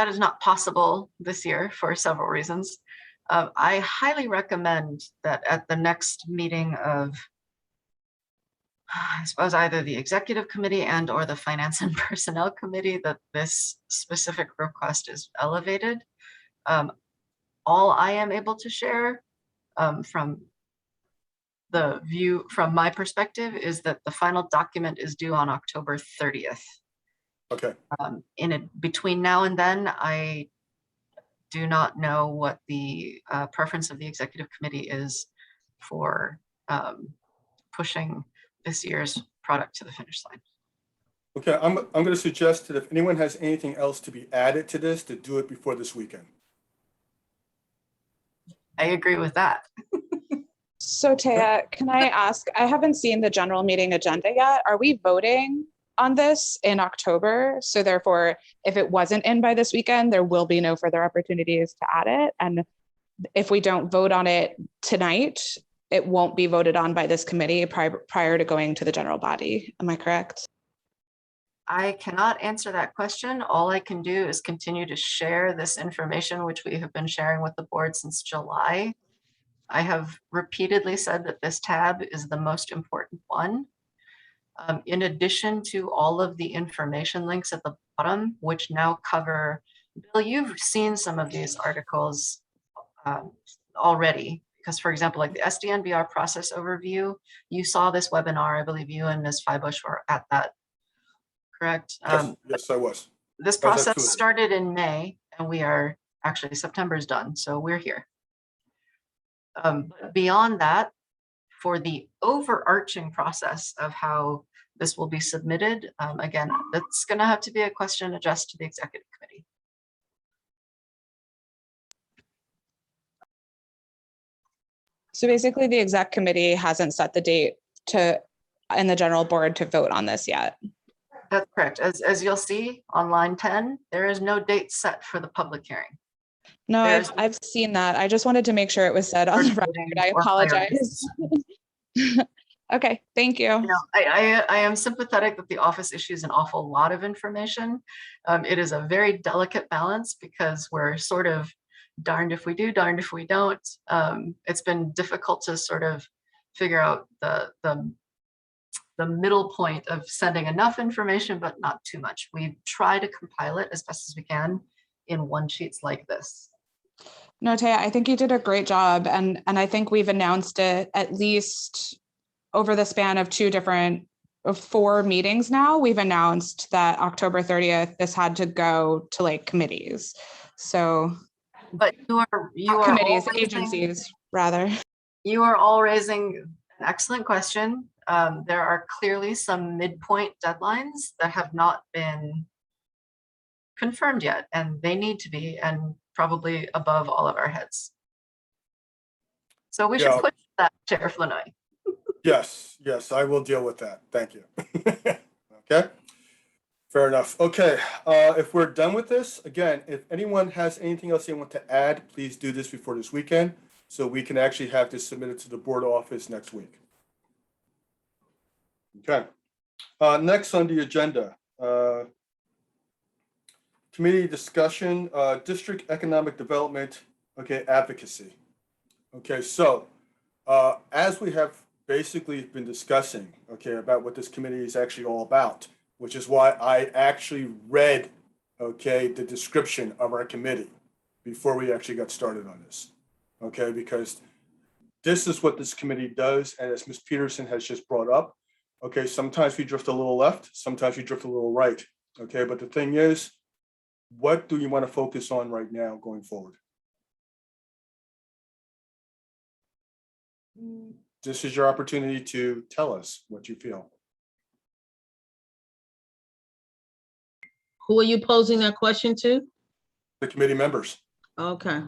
is not possible this year for several reasons. I highly recommend that at the next meeting of I suppose either the executive committee and or the finance and personnel committee that this specific request is elevated. All I am able to share from my perspective is that the final document is due on October 30th. Okay. Between now and then, I do not know what the preference of the executive committee is for pushing this year's product to the finish line. Okay, I'm going to suggest that if anyone has anything else to be added to this, to do it before this weekend. I agree with that. So Taya, can I ask, I haven't seen the general meeting agenda yet. Are we voting on this in October? So therefore, if it wasn't in by this weekend, there will be no further opportunities to add it. And if we don't vote on it tonight, it won't be voted on by this committee prior to going to the general body. Am I correct? I cannot answer that question. All I can do is continue to share this information, which we have been sharing with the board since July. I have repeatedly said that this tab is the most important one. In addition to all of the information links at the bottom, which now cover, Bill, you've seen some of these articles already, because for example, like the SDNBR process overview, you saw this webinar, I believe you and Ms. Feibusch were at that, correct? Yes, I was. This process started in May and we are actually, September's done, so we're here. Beyond that, for the overarching process of how this will be submitted, again, that's going to have to be a question addressed to the executive committee. So basically the exec committee hasn't set the date in the general board to vote on this yet. That's correct. As you'll see on line 10, there is no date set for the public hearing. No, I've seen that. I just wanted to make sure it was said on the record. I apologize. Okay, thank you. I am sympathetic that the office issues an awful lot of information. It is a very delicate balance because we're sort of darned if we do, darned if we don't. It's been difficult to sort of figure out the middle point of sending enough information, but not too much. We try to compile it as best as we can in one sheets like this. No, Taya, I think you did a great job. And I think we've announced it at least over the span of 4 meetings now. We've announced that October 30th, this had to go to like committees. So, but you are committees, agencies rather. You are all raising an excellent question. There are clearly some midpoint deadlines that have not been confirmed yet, and they need to be, and probably above all of our heads. So we should push that, Chair Flanoy. Yes, I will deal with that. Thank you. Okay, fair enough. Okay, if we're done with this, again, if anyone has anything else they want to add, please do this before this weekend so we can actually have this submitted to the board office next week. Okay, next on the agenda, committee discussion, district economic development, okay, advocacy. Okay, so as we have basically been discussing, okay, about what this committee is actually all about, which is why I actually read, okay, the description of our committee before we actually got started on this, okay, because this is what this committee does, and as Ms. Peterson has just brought up, okay, sometimes we drift a little left, sometimes we drift a little right, okay, but the thing is, what do you want to focus on right now going forward? This is your opportunity to tell us what you feel. Who are you posing that question to? The committee members. Okay.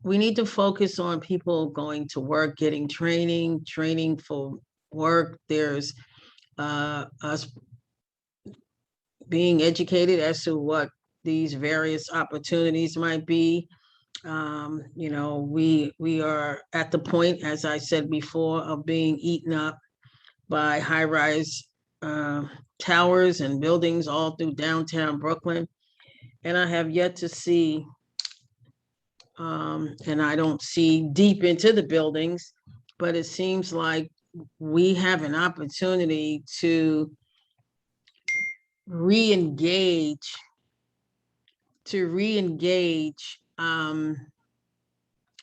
We need to focus on people going to work, getting training for work. There's us being educated as to what these various opportunities might be. You know, we are at the point, as I said before, of being eaten up by high-rise towers and buildings all through downtown Brooklyn. And I have yet to see, and I don't see deep into the buildings, but it seems like we have an opportunity to re-engage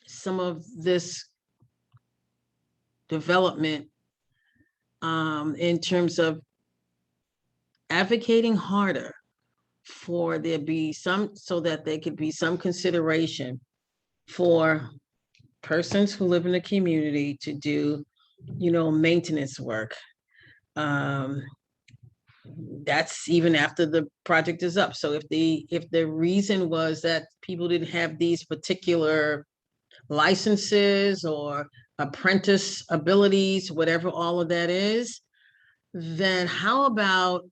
some of this development in terms of advocating harder for there be some, so that there could be some consideration for persons who live in the community to do, maintenance work. That's even after the project is up. So if the reason was that people didn't have these particular licenses or apprentice abilities, whatever all of that is, then how about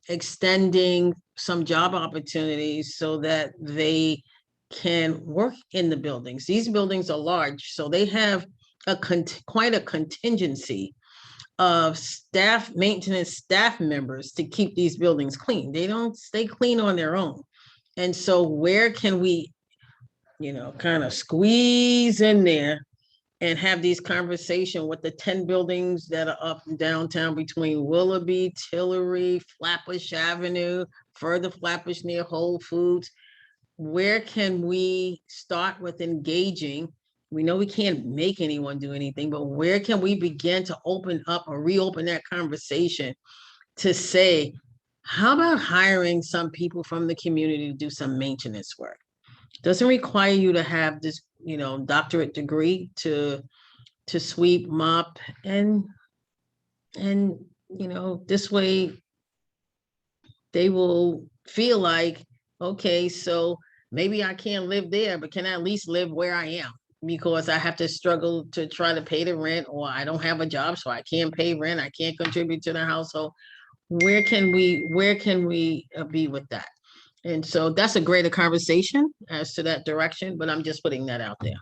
extending some job opportunities so that they can work in the buildings. These buildings are large, so they have quite a contingency of maintenance staff members to keep these buildings clean. They don't stay clean on their own. And so where can we, kind of squeeze in there and have these conversations with the 10 buildings that are up and downtown between Willoughby, Tillery, Flatbush Avenue, further Flatbush near Whole Foods. Where can we start with engaging? We know we can't make anyone do anything, but where can we begin to open up or reopen that conversation to say, how about hiring some people from the community to do some maintenance work? Doesn't require you to have this, doctorate degree to sweep, mop, and this way they will feel like, okay, so maybe I can't live there, but can I at least live where I am? Because I have to struggle to try to pay the rent, or I don't have a job, so I can't pay rent. I can't contribute to the household. Where can we be with that? And so that's a greater conversation as to that direction, but I'm just putting that out there.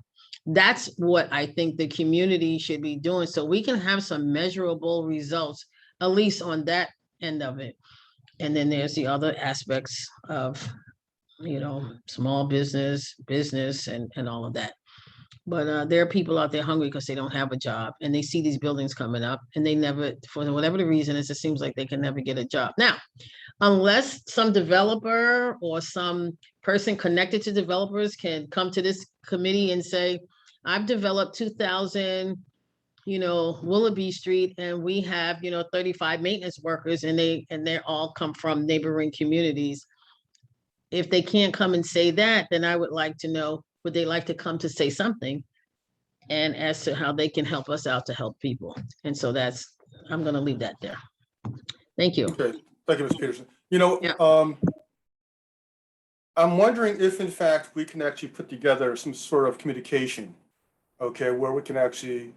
That's what I think the community should be doing, so we can have some measurable results, at least on that end of it. And then there's the other aspects of, small business, and all of that. But there are people out there hungry because they don't have a job, and they see these buildings coming up, and they never, for whatever the reason is, it seems like they can never get a job. Now, unless some developer or some person connected to developers can come to this committee and say, I've developed 2,000, Willoughby Street, and we have, 35 maintenance workers, and they all come from neighboring communities. If they can't come and say that, then I would like to know, would they like to come to say something, and as to how they can help us out to help people. And so I'm going to leave that there. Thank you. Okay, thank you, Ms. Peterson. Yeah. I'm wondering if, in fact, we can actually put together some sort of communication, okay, where we can actually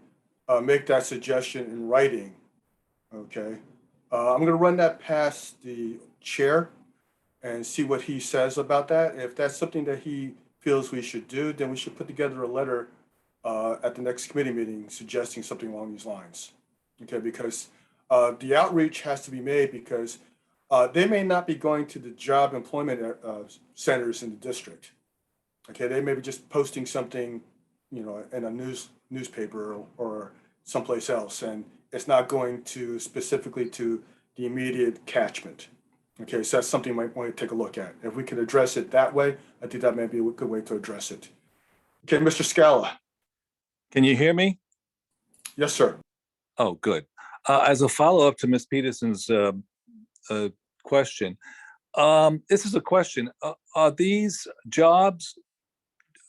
make that suggestion in writing, okay? I'm going to run that past the chair and see what he says about that. If that's something that he feels we should do, then we should put together a letter at the next committee meeting suggesting something along these lines, okay? Because the outreach has to be made, because they may not be going to the job employment centers in the district. Okay, they may be just posting something, in a newspaper or someplace else, and it's not going to specifically to the immediate catchment. Okay, so that's something you might want to take a look at. If we can address it that way, I think that may be a good way to address it. Okay, Mr. Scala. Can you hear me? Yes, sir. Oh, good. As a follow-up to Ms. Peterson's question, this is a question. Are these jobs,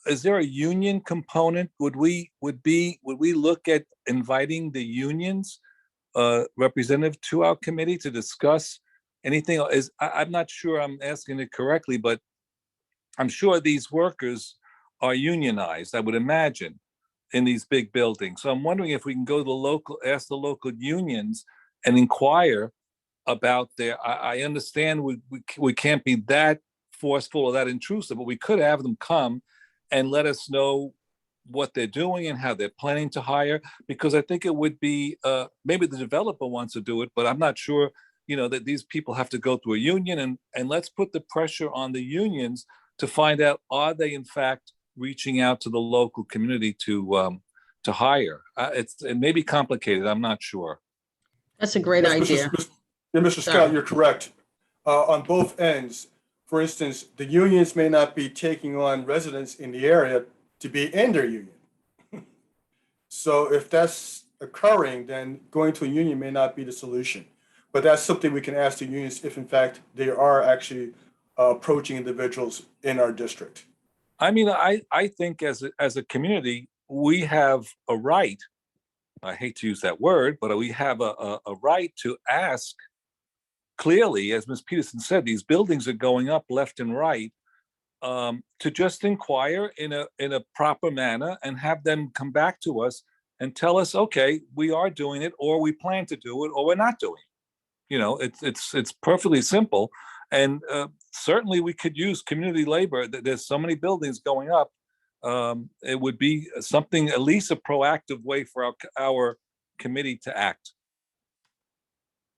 is there a union component? Would we look at inviting the unions representative to our committee to discuss anything? I'm not sure I'm asking it correctly, but I'm sure these workers are unionized, I would imagine, in these big buildings. So I'm wondering if we can go to ask the local unions and inquire about I understand we can't be that forceful or that intrusive, but we could have them come and let us know what they're doing and how they're planning to hire, because I think it would be, maybe the developer wants to do it, but I'm not sure, that these people have to go through a union, and let's put the pressure on the unions to find out, are they in fact reaching out to the local community to to hire. It may be complicated, I'm not sure. That's a great idea. Mr. Scott, Sorry. you're correct. On both ends, for instance, the unions may not be taking on residents in the area to be in their union. So if that's occurring, then going to a union may not be the solution. But that's something we can ask the unions if in fact they are actually approaching individuals in our district. I mean, I think as a community, we have a right, I hate to use that word, but we have a right to ask clearly, as Ms. Peterson said, these buildings are going up left and right, to just inquire in a proper manner and have them come back to us and tell us, okay, we are doing it, or we plan to do it, or we're not doing it. You know, it's perfectly simple. And certainly we could use community labor. There's so many buildings going up. It would be something, at least a proactive way for our committee to act.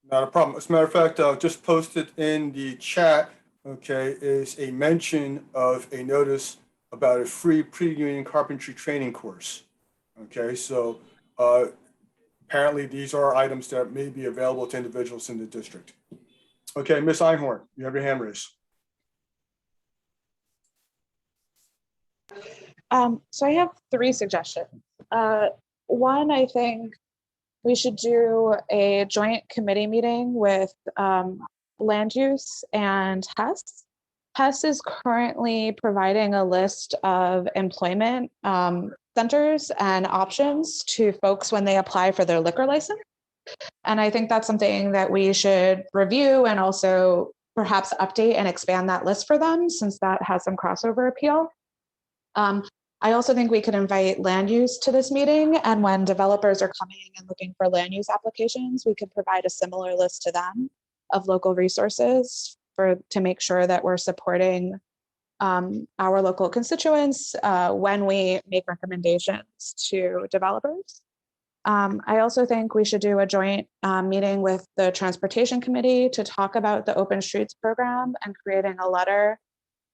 Not a problem. As a matter of fact, just posted in the chat, okay, is a mention of a notice about a free pre-union carpentry training course. Okay, so apparently these are items that may be available to individuals in the district. Okay, Ms. Einhorn, you have your hand raised. So I have 3 suggestions. One, I think we should do a joint committee meeting with land use and HES. HES is currently providing a list of employment centers and options to folks when they apply for their liquor license. And I think that's something that we should review and also perhaps update and expand that list for them, since that has some crossover appeal. I also think we could invite land use to this meeting, and when developers are coming and looking for land use applications, we could provide a similar list to them of local resources to make sure that we're supporting our local constituents when we make recommendations to developers. I also think we should do a joint meeting with the Transportation Committee to talk about the Open Streets program and creating a letter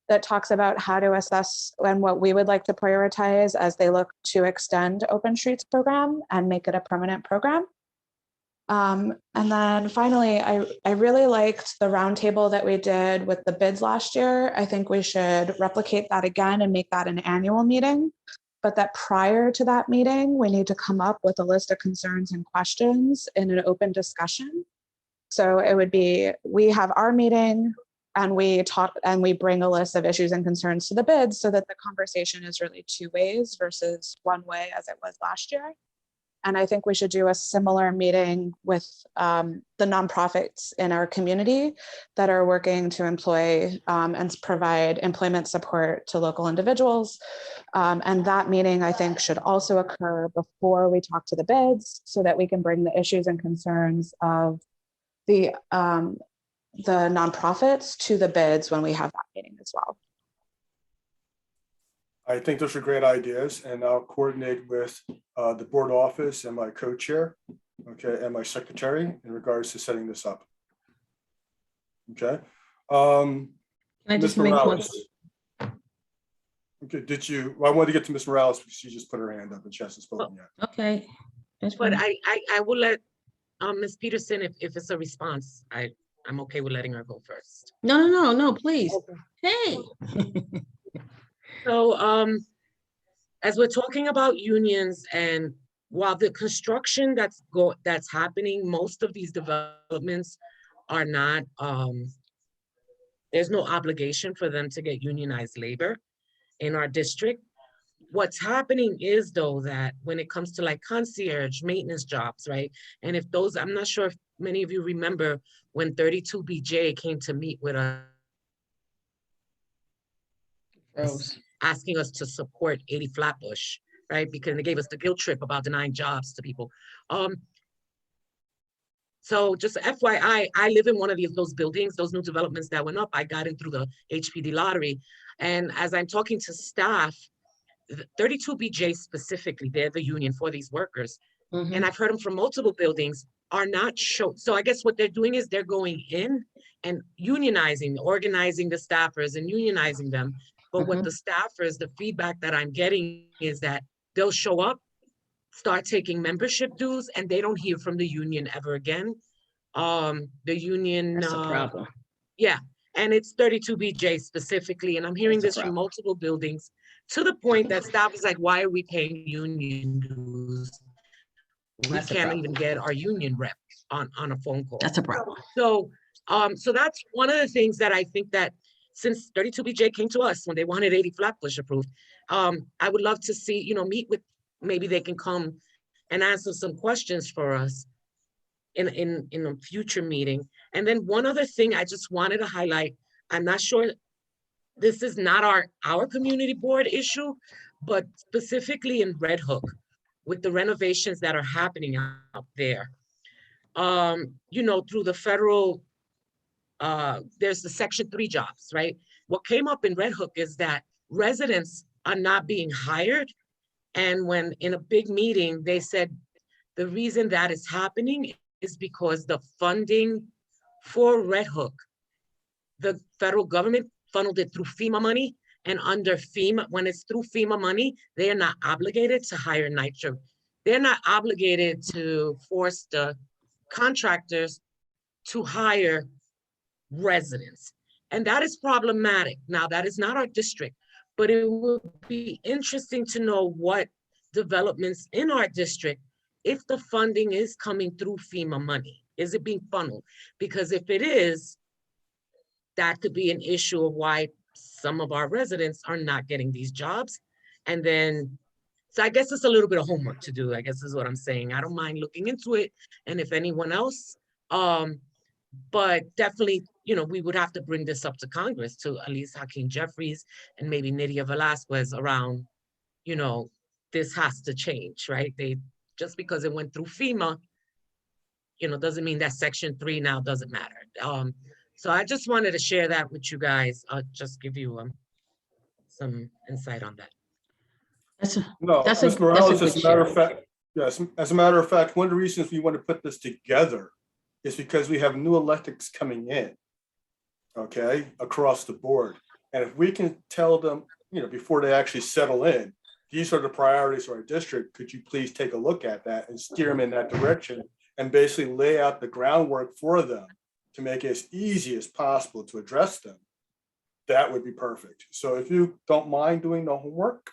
that talks about how to assess and what we would like to prioritize as they look to extend Open Streets program and make it a permanent program. And then finally, I really liked the roundtable that we did with the bids last year. I think we should replicate that again and make that an annual meeting. But that prior to that meeting, we need to come up with a list of concerns and questions in an open discussion. So it would be, we have our meeting and we talk and we bring a list of issues and concerns to the bids so that the conversation is really 2 ways versus 1 way as it was last year. And I think we should do a similar meeting with the nonprofits in our community that are working to employ and provide employment support to local individuals. And that meeting, I think, should also occur before we talk to the bids so that we can bring the issues and concerns of the nonprofits to the bids when we have that meeting as well. I think those are great ideas, and I'll coordinate with the board office and my co-chair, okay, and my secretary in regards to setting this up. Okay. Can I just make one? Okay, I wanted to get to Ms. Morales because she just put her hand up and she hasn't spoken yet. Okay. But I will let Ms. Peterson, if it's a response, I'm okay with letting her go first. No, please. Okay. Hey. So as we're talking about unions, and while the construction that's happening, most of these developments are not, there's no obligation for them to get unionized labor in our district. What's happening is, though, that when it comes to like concierge maintenance jobs, right? And if those, I'm not sure if many of you remember when 32BJ came to meet with us, asking us to support 80 Flatbush, right? Because they gave us the guilt trip about denying jobs to people. So just FYI, I live in one of those buildings, those new developments that went up. I got in through the HPD lottery. And as I'm talking to staff, 32BJ specifically, they're the union for these workers. Mm-hmm. And I've heard them from multiple buildings are not shown. So I guess what they're doing is they're going in and unionizing, organizing the staffers and unionizing them. But what the staffers, the feedback that I'm getting is that they'll show up start taking membership dues, and they don't hear from the union ever again. The union, That's a problem. yeah, and it's 32BJ specifically, and I'm hearing That's a this from multiple buildings, to the point that staff is like, why are we paying union dues? We That's a can't problem. even get our union rep on a phone call. That's a problem. So, so that's one of the things that I think that since 32BJ came to us when they wanted 80 Flatbush approved, I would love to see, you know, meet with, maybe they can come and answer some questions for us in a future meeting. And then one other thing I just wanted to highlight, I'm not sure, this is not our community board issue, but specifically in Red Hook, with the renovations that are happening out there. You know, through the federal, there's the Section 3 jobs, right? What came up in Red Hook is that residents are not being hired. And when in a big meeting, they said the reason that is happening is because the funding for Red Hook, the federal government funneled it through FEMA money, and under FEMA, when it's through FEMA money, they are not obligated to hire night shift. They're not obligated to force the contractors to hire residents. And that is problematic. Now, that is not our district, but it would be interesting to know what developments in our district, if the funding is coming through FEMA money, is it being funneled? Because if it is, that could be an issue of why some of our residents are not getting these jobs. And then, so I guess it's a little bit of homework to do, I guess is what I'm saying. I don't mind looking into it. And if anyone else, but definitely, you know, we would have to bring this up to Congress, to at least Hakeem Jeffries and maybe Nydia Velasquez around, you know, this has to change, right? They, just because it went through FEMA, you know, doesn't mean that Section 3 now doesn't matter. So I just wanted to share that with you guys. I'll just give you some insight on that. No, That's Ms. a Morales, good as a matter of share. fact, yes, as a matter of fact, one of the reasons we want to put this together is because we have new electeds coming in, okay, across the board. And if we can tell them, you know, before they actually settle in, these are the priorities of our district, could you please take a look at that and steer them in that direction and basically lay out the groundwork for them to make it as easy as possible to address them, that would be perfect. So if you don't mind doing the homework,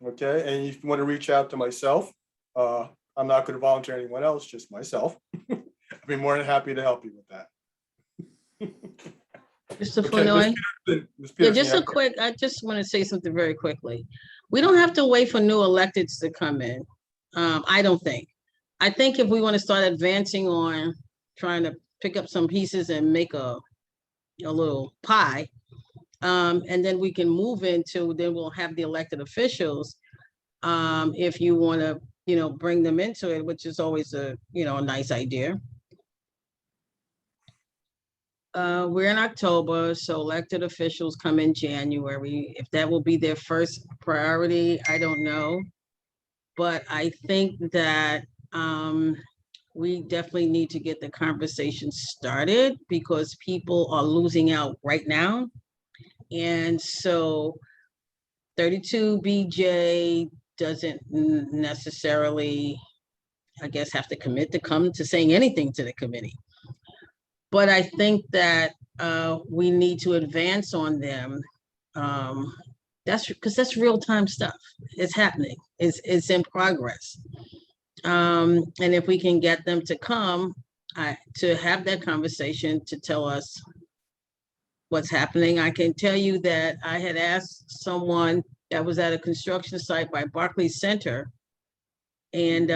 okay, and if you want to reach out to myself, I'm not going to volunteer anyone else, just myself. I'd be more than happy to help you with that. Mr. Okay, Flournoy? Ms. Yeah, Peterson, just a quick, I just want to say something very quickly. We don't have to wait for new electeds to come in. I don't think. I think if we want to start advancing on trying to pick up some pieces and make a little pie, and then we can move into, then we'll have the elected officials. If you want to, you know, bring them into it, which is always a, you know, a nice idea. We're in October, so elected officials come in January. If that will be their first priority, I don't know. But I think that we definitely need to get the conversation started because people are losing out right now. And so 32BJ doesn't necessarily, I guess, have to commit to come to saying anything to the committee. But I think that we need to advance on them. That's because that's real-time stuff. It's happening. It's in progress. And if we can get them to come to have that conversation, to tell us what's happening. I can tell you that I had asked someone that was at a construction site by Barclays Center, and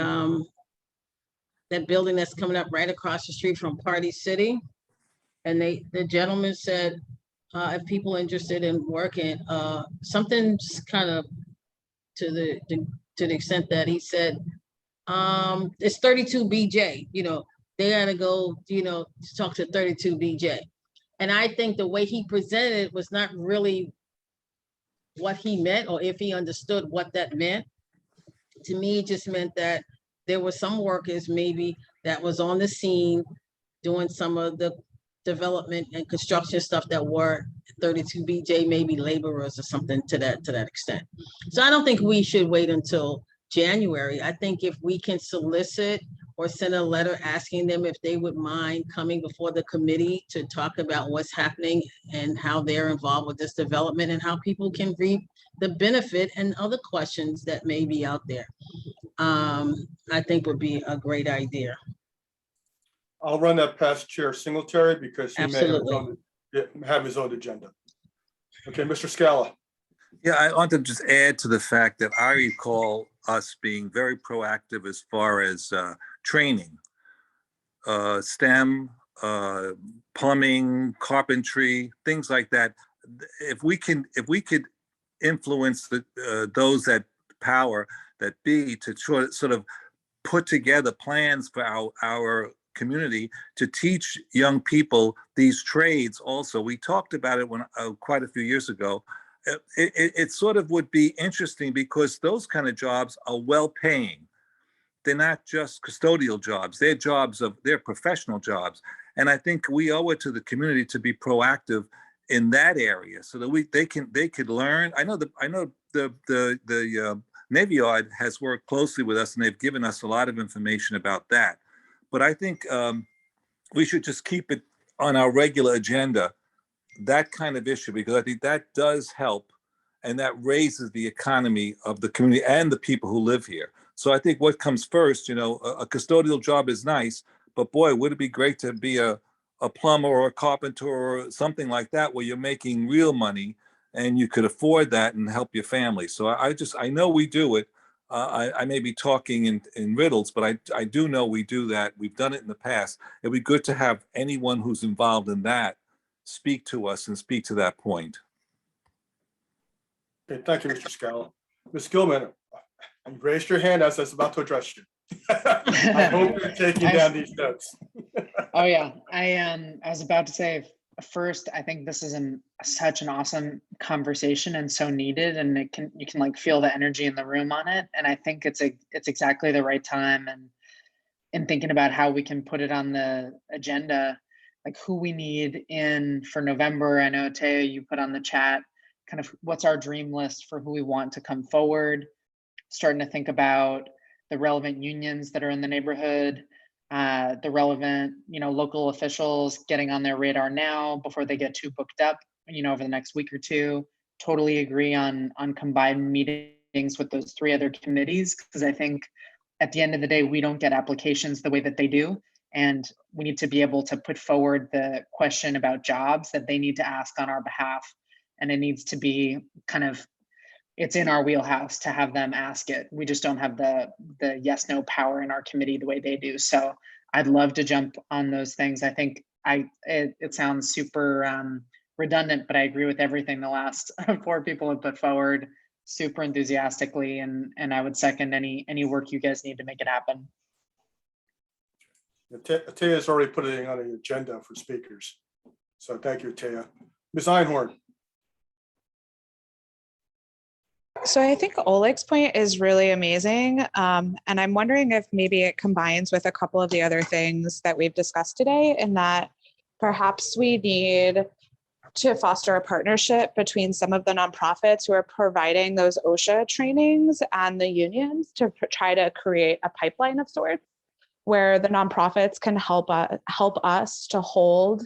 that building that's coming up right across the street from Party City. And the gentleman said, if people are interested in working, something's kind of to the extent that he said, it's 32BJ, you know, they gotta go, you know, to talk to 32BJ. And I think the way he presented it was not really what he meant, or if he understood what that meant. To me, it just meant that there were some workers maybe that was on the scene doing some of the development and construction stuff that were 32BJ, maybe laborers or something to that extent. So I don't think we should wait until January. I think if we can solicit or send a letter asking them if they would mind coming before the committee to talk about what's happening and how they're involved with this development and how people can reap the benefit and other questions that may be out there, I think would be a great idea. I'll run that past Chair Singletary because he Absolutely. may have his own agenda. Okay, Mr. Scala. Yeah, I want to just add to the fact that I recall us being very proactive as far as training, STEM, plumbing, carpentry, things like that. If we could influence those that power that be to sort of put together plans for our community to teach young people these trades. Also, we talked about it when quite a few years ago. It sort of would be interesting because those kind of jobs are well paying. They're not just custodial jobs. They're professional jobs. And I think we owe it to the community to be proactive in that area so that they could learn. I know the Navy Yard has worked closely with us and they've given us a lot of information about that. But I think we should just keep it on our regular agenda, that kind of issue, because I think that does help and that raises the economy of the community and the people who live here. So I think what comes first, a custodial job is nice, but boy, would it be great to be a plumber or a carpenter or something like that where you're making real money and you could afford that and help your family. So I know we do it. I may be talking in riddles, but I do know we do that. We've done it in the past. It'd be good to have anyone who's involved in that speak to us and speak to that point. Okay, thank you, Mr. Scala. Ms. Gilman, you raised your hand as I was about to address you. I hope you're taking down these notes. Oh yeah, I was about to say first, I think this is such an awesome conversation and so needed, and you can like feel the energy in the room on it. And I think it's exactly the right time, and in thinking about how we can put it on the agenda, like who we need in for November. I know Taya, you put on the chat kind of what's our dream list for who we want to come forward, starting to think about the relevant unions that are in the neighborhood, the relevant, local officials getting on their radar now before they get too booked up, over the next week or two. Totally agree on combined meetings with those three other committees, because I think at the end of the day, we don't get applications the way that they do. And we need to be able to put forward the question about jobs that they need to ask on our behalf. And it needs to be it's in our wheelhouse to have them ask it. We just don't have the yes, no power in our committee the way they do. So I'd love to jump on those things. I think it sounds super redundant, but I agree with everything the last 4 people have put forward super enthusiastically. And I would second any work you guys need to make it happen. Taya's already put it on the agenda for speakers. So thank you, Taya. Ms. Einhorn. So I think Oleg's point is really amazing. And I'm wondering if maybe it combines with a couple of the other things that we've discussed today, in that perhaps we need to foster a partnership between some of the nonprofits who are providing those OSHA trainings and the unions to try to create a pipeline of sorts where the nonprofits can help us to hold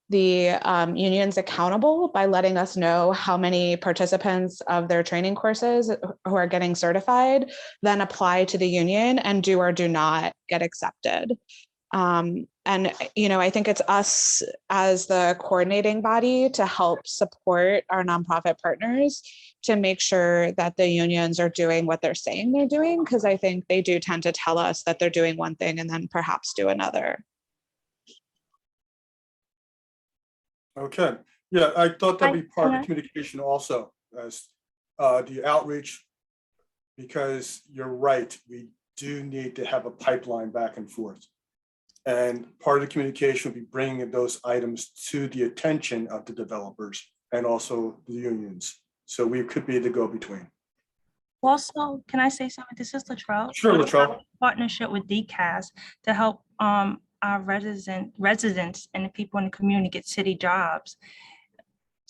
the unions accountable by letting us know how many participants of their training courses who are getting certified then apply to the union and do or do not get accepted. And, I think it's us as the coordinating body to help support our nonprofit partners to make sure that the unions are doing what they're saying they're doing, because I think they do tend to tell us that they're doing one thing and then perhaps do another. Okay, yeah, I thought that'd be part of the communication also, as the outreach, because you're right, we do need to have a pipeline back and forth. And part of the communication will be bringing those items to the attention of the developers and also the unions. So we could be the go-between. Also, can I say something? This is Latrell. Sure, Latrell. Partnership with DCAS to help our residents and the people in the community get city jobs.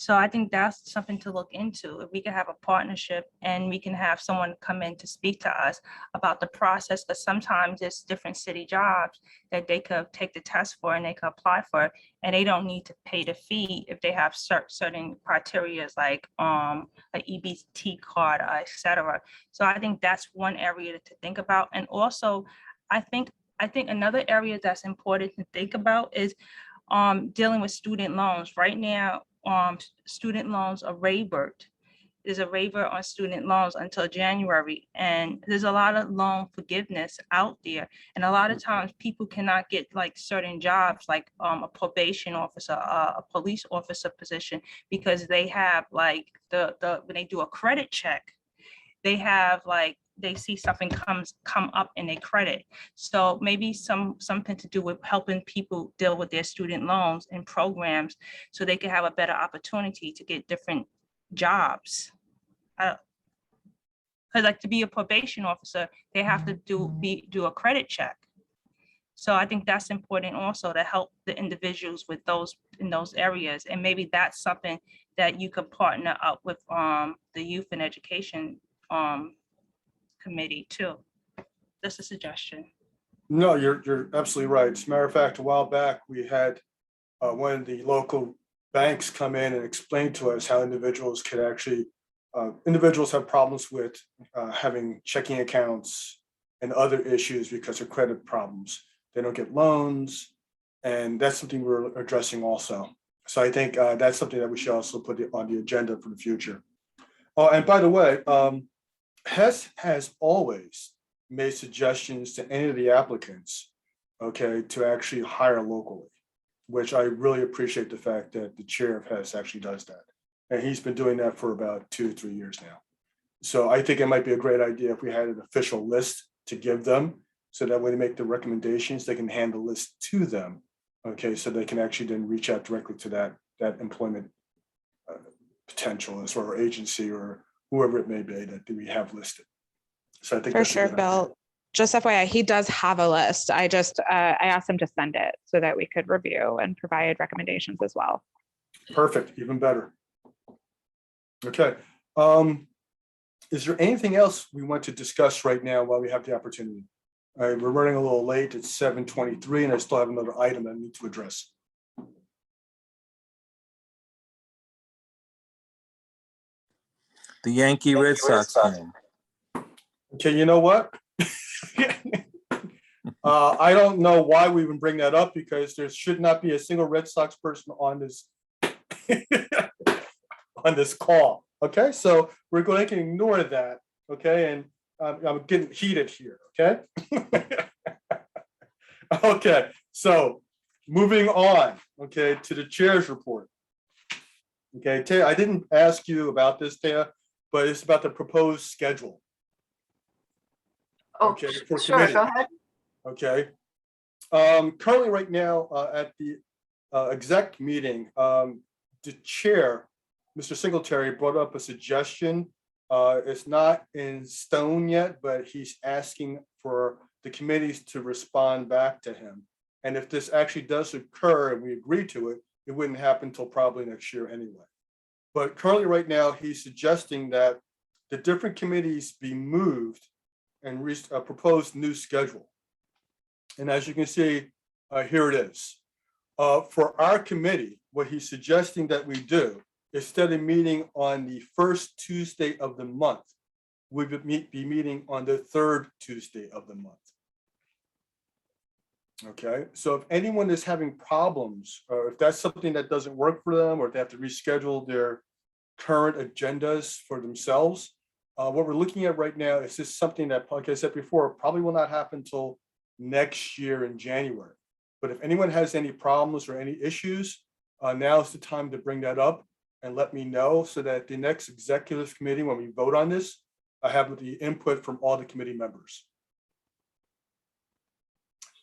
So I think that's something to look into. If we can have a partnership and we can have someone come in to speak to us about the process, because sometimes there's different city jobs that they could take the test for and they could apply for, and they don't need to pay the fee if they have certain criteria like an EBT card, et cetera. So I think that's one area to think about. And also, I think another area that's important to think about is dealing with student loans. Right now, student loans are waived. There's a waiver on student loans until January, and there's a lot of loan forgiveness out there. And a lot of times people cannot get like certain jobs, like a probation officer, a police officer position, because they have like when they do a credit check, they have like, they see something come up in their credit. So maybe something to do with helping people deal with their student loans and programs so they can have a better opportunity to get different jobs. Because like to be a probation officer, they have to do a credit check. So I think that's important also to help the individuals with those in those areas. And maybe that's something that you could partner up with the Youth and Education Committee too. Just a suggestion. No, you're absolutely right. As a matter of fact, a while back, we had one of the local banks come in and explain to us how individuals could actually, individuals have problems with having checking accounts and other issues because of credit problems. They don't get loans, and that's something we're addressing also. So I think that's something that we should also put on the agenda for the future. Oh, and by the way, HES has always made suggestions to any of the applicants, okay, to actually hire locally, which I really appreciate the fact that the chair of HES actually does that. And he's been doing that for about 2 or 3 years now. So I think it might be a great idea if we had an official list to give them, so that when they make the recommendations, they can hand the list to them, okay, so they can actually then reach out directly to that employment potential as or agency or whoever it may be that we have listed. So I think For that's a sure, good idea. Bill. Just FYI, he does have a list. I asked him to send it so that we could review and provide recommendations as well. Perfect, even better. Okay. Is there anything else we want to discuss right now while we have the opportunity? All right, we're running a little late. It's 7:23 and I still have another item I need to address. The Yankee Red Sox game. Okay, you know what? I don't know why we even bring that up because there should not be a single Red Sox person on this on this call. Okay, so we're going to ignore that. Okay, and I'm getting heated here. Okay. Okay, so moving on. Okay, to the chair's report. Okay, Taya, I didn't ask you about this, Taya, but it's about the proposed schedule. Oh, Okay, for sure, committee. go ahead. Okay. Currently, right now, at the exec meeting, the chair, Mr. Singletary, brought up a suggestion. It's not in stone yet, but he's asking for the committees to respond back to him. And if this actually does occur and we agree to it, it wouldn't happen until probably next year anyway. But currently, right now, he's suggesting that the different committees be moved and propose new schedule. And as you can see, here it is. For our committee, what he's suggesting that we do, instead of meeting on the first Tuesday of the month, we would be meeting on the third Tuesday of the month. Okay, so if anyone is having problems, or if that's something that doesn't work for them, or if they have to reschedule their current agendas for themselves, what we're looking at right now is just something that, like I said before, probably will not happen until next year in January. But if anyone has any problems or any issues, now is the time to bring that up and let me know, so that the next executive committee, when we vote on this, I have the input from all the committee members.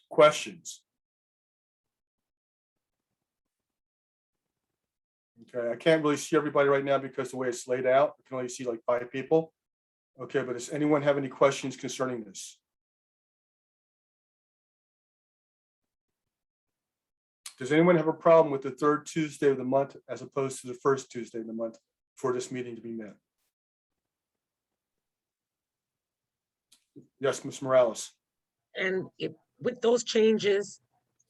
Questions? Okay, I can't really see everybody right now because the way it's laid out, I can only see like 5 people. Okay, but does anyone have any questions concerning this? Does anyone have a problem with the third Tuesday of the month as opposed to the first Tuesday of the month for this meeting to be met? Yes, Ms. Morales. And if, with those changes,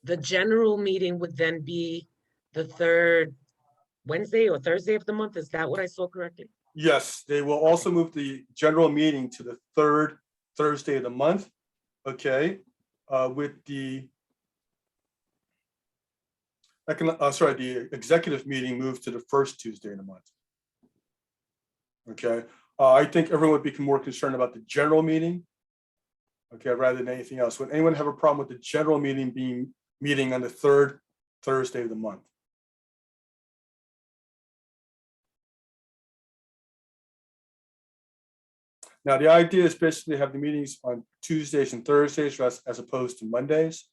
the general meeting would then be the third Wednesday or Thursday of the month. Is that what I saw correctly? Yes, they will also move the general meeting to the third Thursday of the month. Okay, with the the executive meeting moved to the first Tuesday of the month. Okay, I think everyone would be more concerned about the general meeting. Okay, rather than anything else. Would anyone have a problem with the general meeting being meeting on the third Thursday of the month? Now, the idea is basically have the meetings on Tuesdays and Thursdays as opposed to Mondays.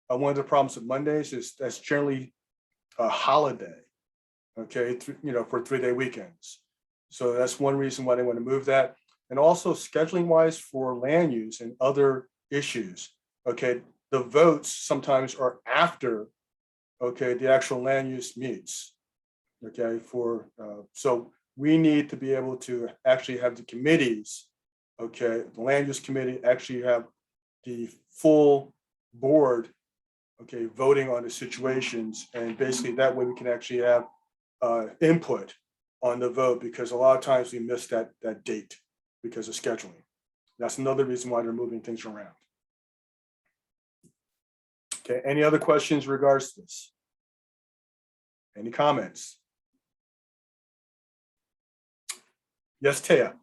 One of the problems with Mondays is that's generally a holiday, okay, for 3-day weekends. So that's one reason why they want to move that. And also scheduling wise for land use and other issues, okay, the votes sometimes are after, okay, the actual land use meets, okay, so we need to be able to actually have the committees, okay, the land use committee actually have the full board, okay, voting on the situations, and basically that way we can actually have input on the vote, because a lot of times we miss that date because of scheduling. That's another reason why they're moving things around. Okay, any other questions in regards to this? Any comments? Yes, Taya.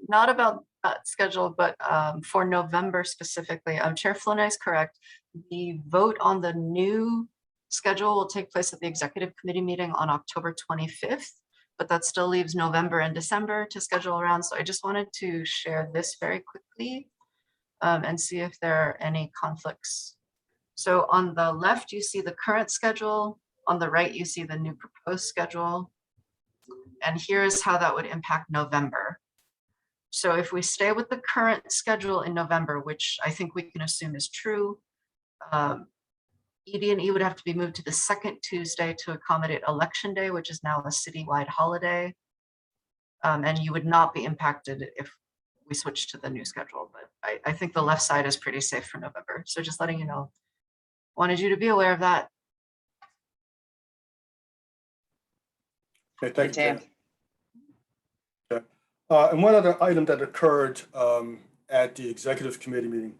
Not about schedule, but for November specifically, Chair Flonnet is correct. The vote on the new schedule will take place at the executive committee meeting on October 25th, but that still leaves November and December to schedule around. So I just wanted to share this very quickly and see if there are any conflicts. So on the left, you see the current schedule. On the right, you see the new proposed schedule. And here's how that would impact November. So if we stay with the current schedule in November, which I think we can assume is true, ED&E would have to be moved to the second Tuesday to accommodate Election Day, which is now a citywide holiday. And you would not be impacted if we switch to the new schedule, but I think the left side is pretty safe for November. So just letting you know, wanted you to be aware of that. Okay, thank you. Okay. And one other item that occurred at the executive committee meeting,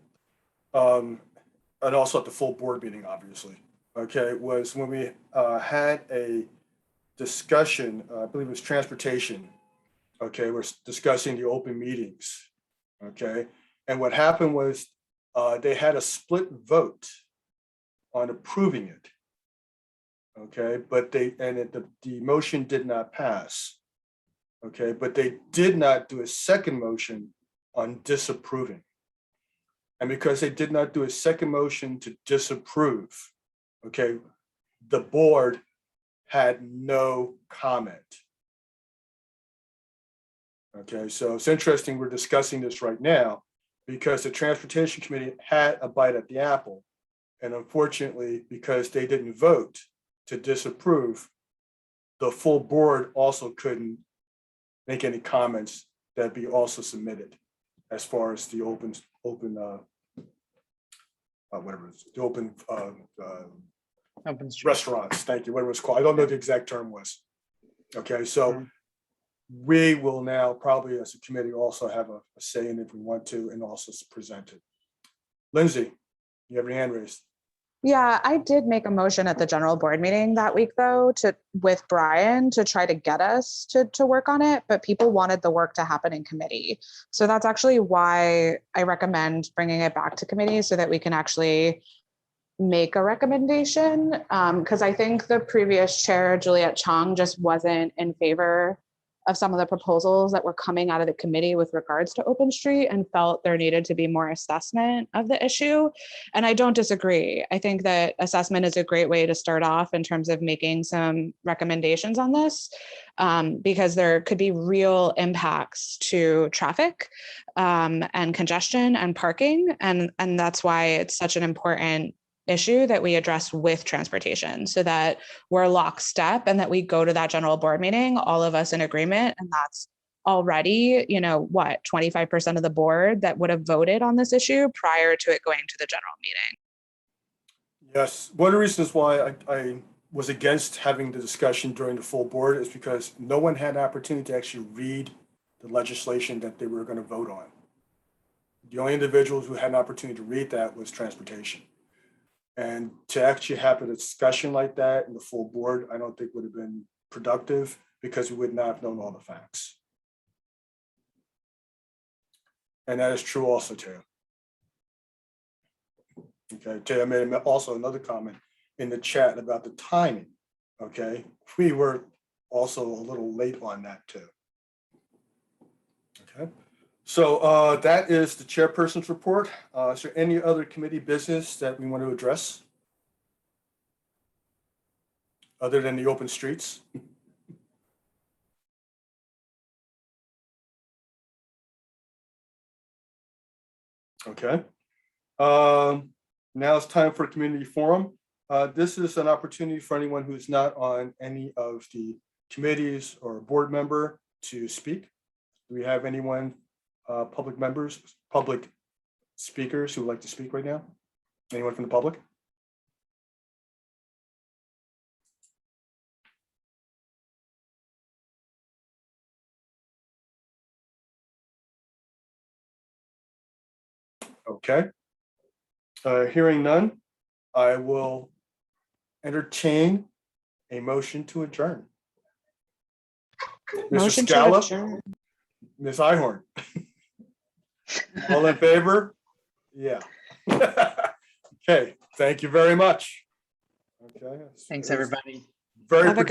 and also at the full board meeting, obviously, okay, was when we had a discussion, I believe it was transportation, okay, we're discussing the open meetings, okay, and what happened was they had a split vote on approving it, okay, but the motion did not pass, okay, but they did not do a second motion on disapproving. And because they did not do a second motion to disapprove, okay, the board had no comment. Okay, so it's interesting we're discussing this right now because the Transportation Committee had a bite at the apple. And unfortunately, because they didn't vote to disapprove, the full board also couldn't make any comments that be also submitted as far as the open restaurants, thank you, whatever it's called. I don't know what the exact term was. Okay, so we will now probably as a committee also have a say in it if we want to, and also present it. Lindsay, you have your hand raised. Yeah, I did make a motion at the general board meeting that week, though, with Brian to try to get us to work on it, but people wanted the work to happen in committee. So that's actually why I recommend bringing it back to committee so that we can actually make a recommendation. Because I think the previous chair, Juliet Chong, just wasn't in favor of some of the proposals that were coming out of the committee with regards to Open Street and felt there needed to be more assessment of the issue. And I don't disagree. I think that assessment is a great way to start off in terms of making some recommendations on this, because there could be real impacts to traffic and congestion and parking. And that's why it's such an important issue that we address with transportation so that we're lockstep and that we go to that general board meeting, all of us in agreement. And that's already, 25% of the board that would have voted on this issue prior to it going to the general meeting. Yes, one of the reasons why I was against having the discussion during the full board is because no one had an opportunity to actually read the legislation that they were going to vote on. The only individuals who had an opportunity to read that was transportation. And to actually have a discussion like that in the full board, I don't think would have been productive because we would not have known all the facts. And that is true also, Taya. Okay, Taya made also another comment in the chat about the timing. Okay, we were also a little late on that too. Okay, so that is the chairperson's report. Is there any other committee business that we want to address other than the open streets? Okay. Now it's time for a community forum. This is an opportunity for anyone who's not on any of the committees or a board member to speak. Do we have anyone, public members, public speakers who would like to speak right now? Anyone from the public? Okay. Hearing none, I will entertain a motion to adjourn. Mr. Motion to Scala, adjourn. Ms. Ihorn. All in favor? Yeah. Okay, thank you very much. Okay. Thanks, everybody. Very Have a productive.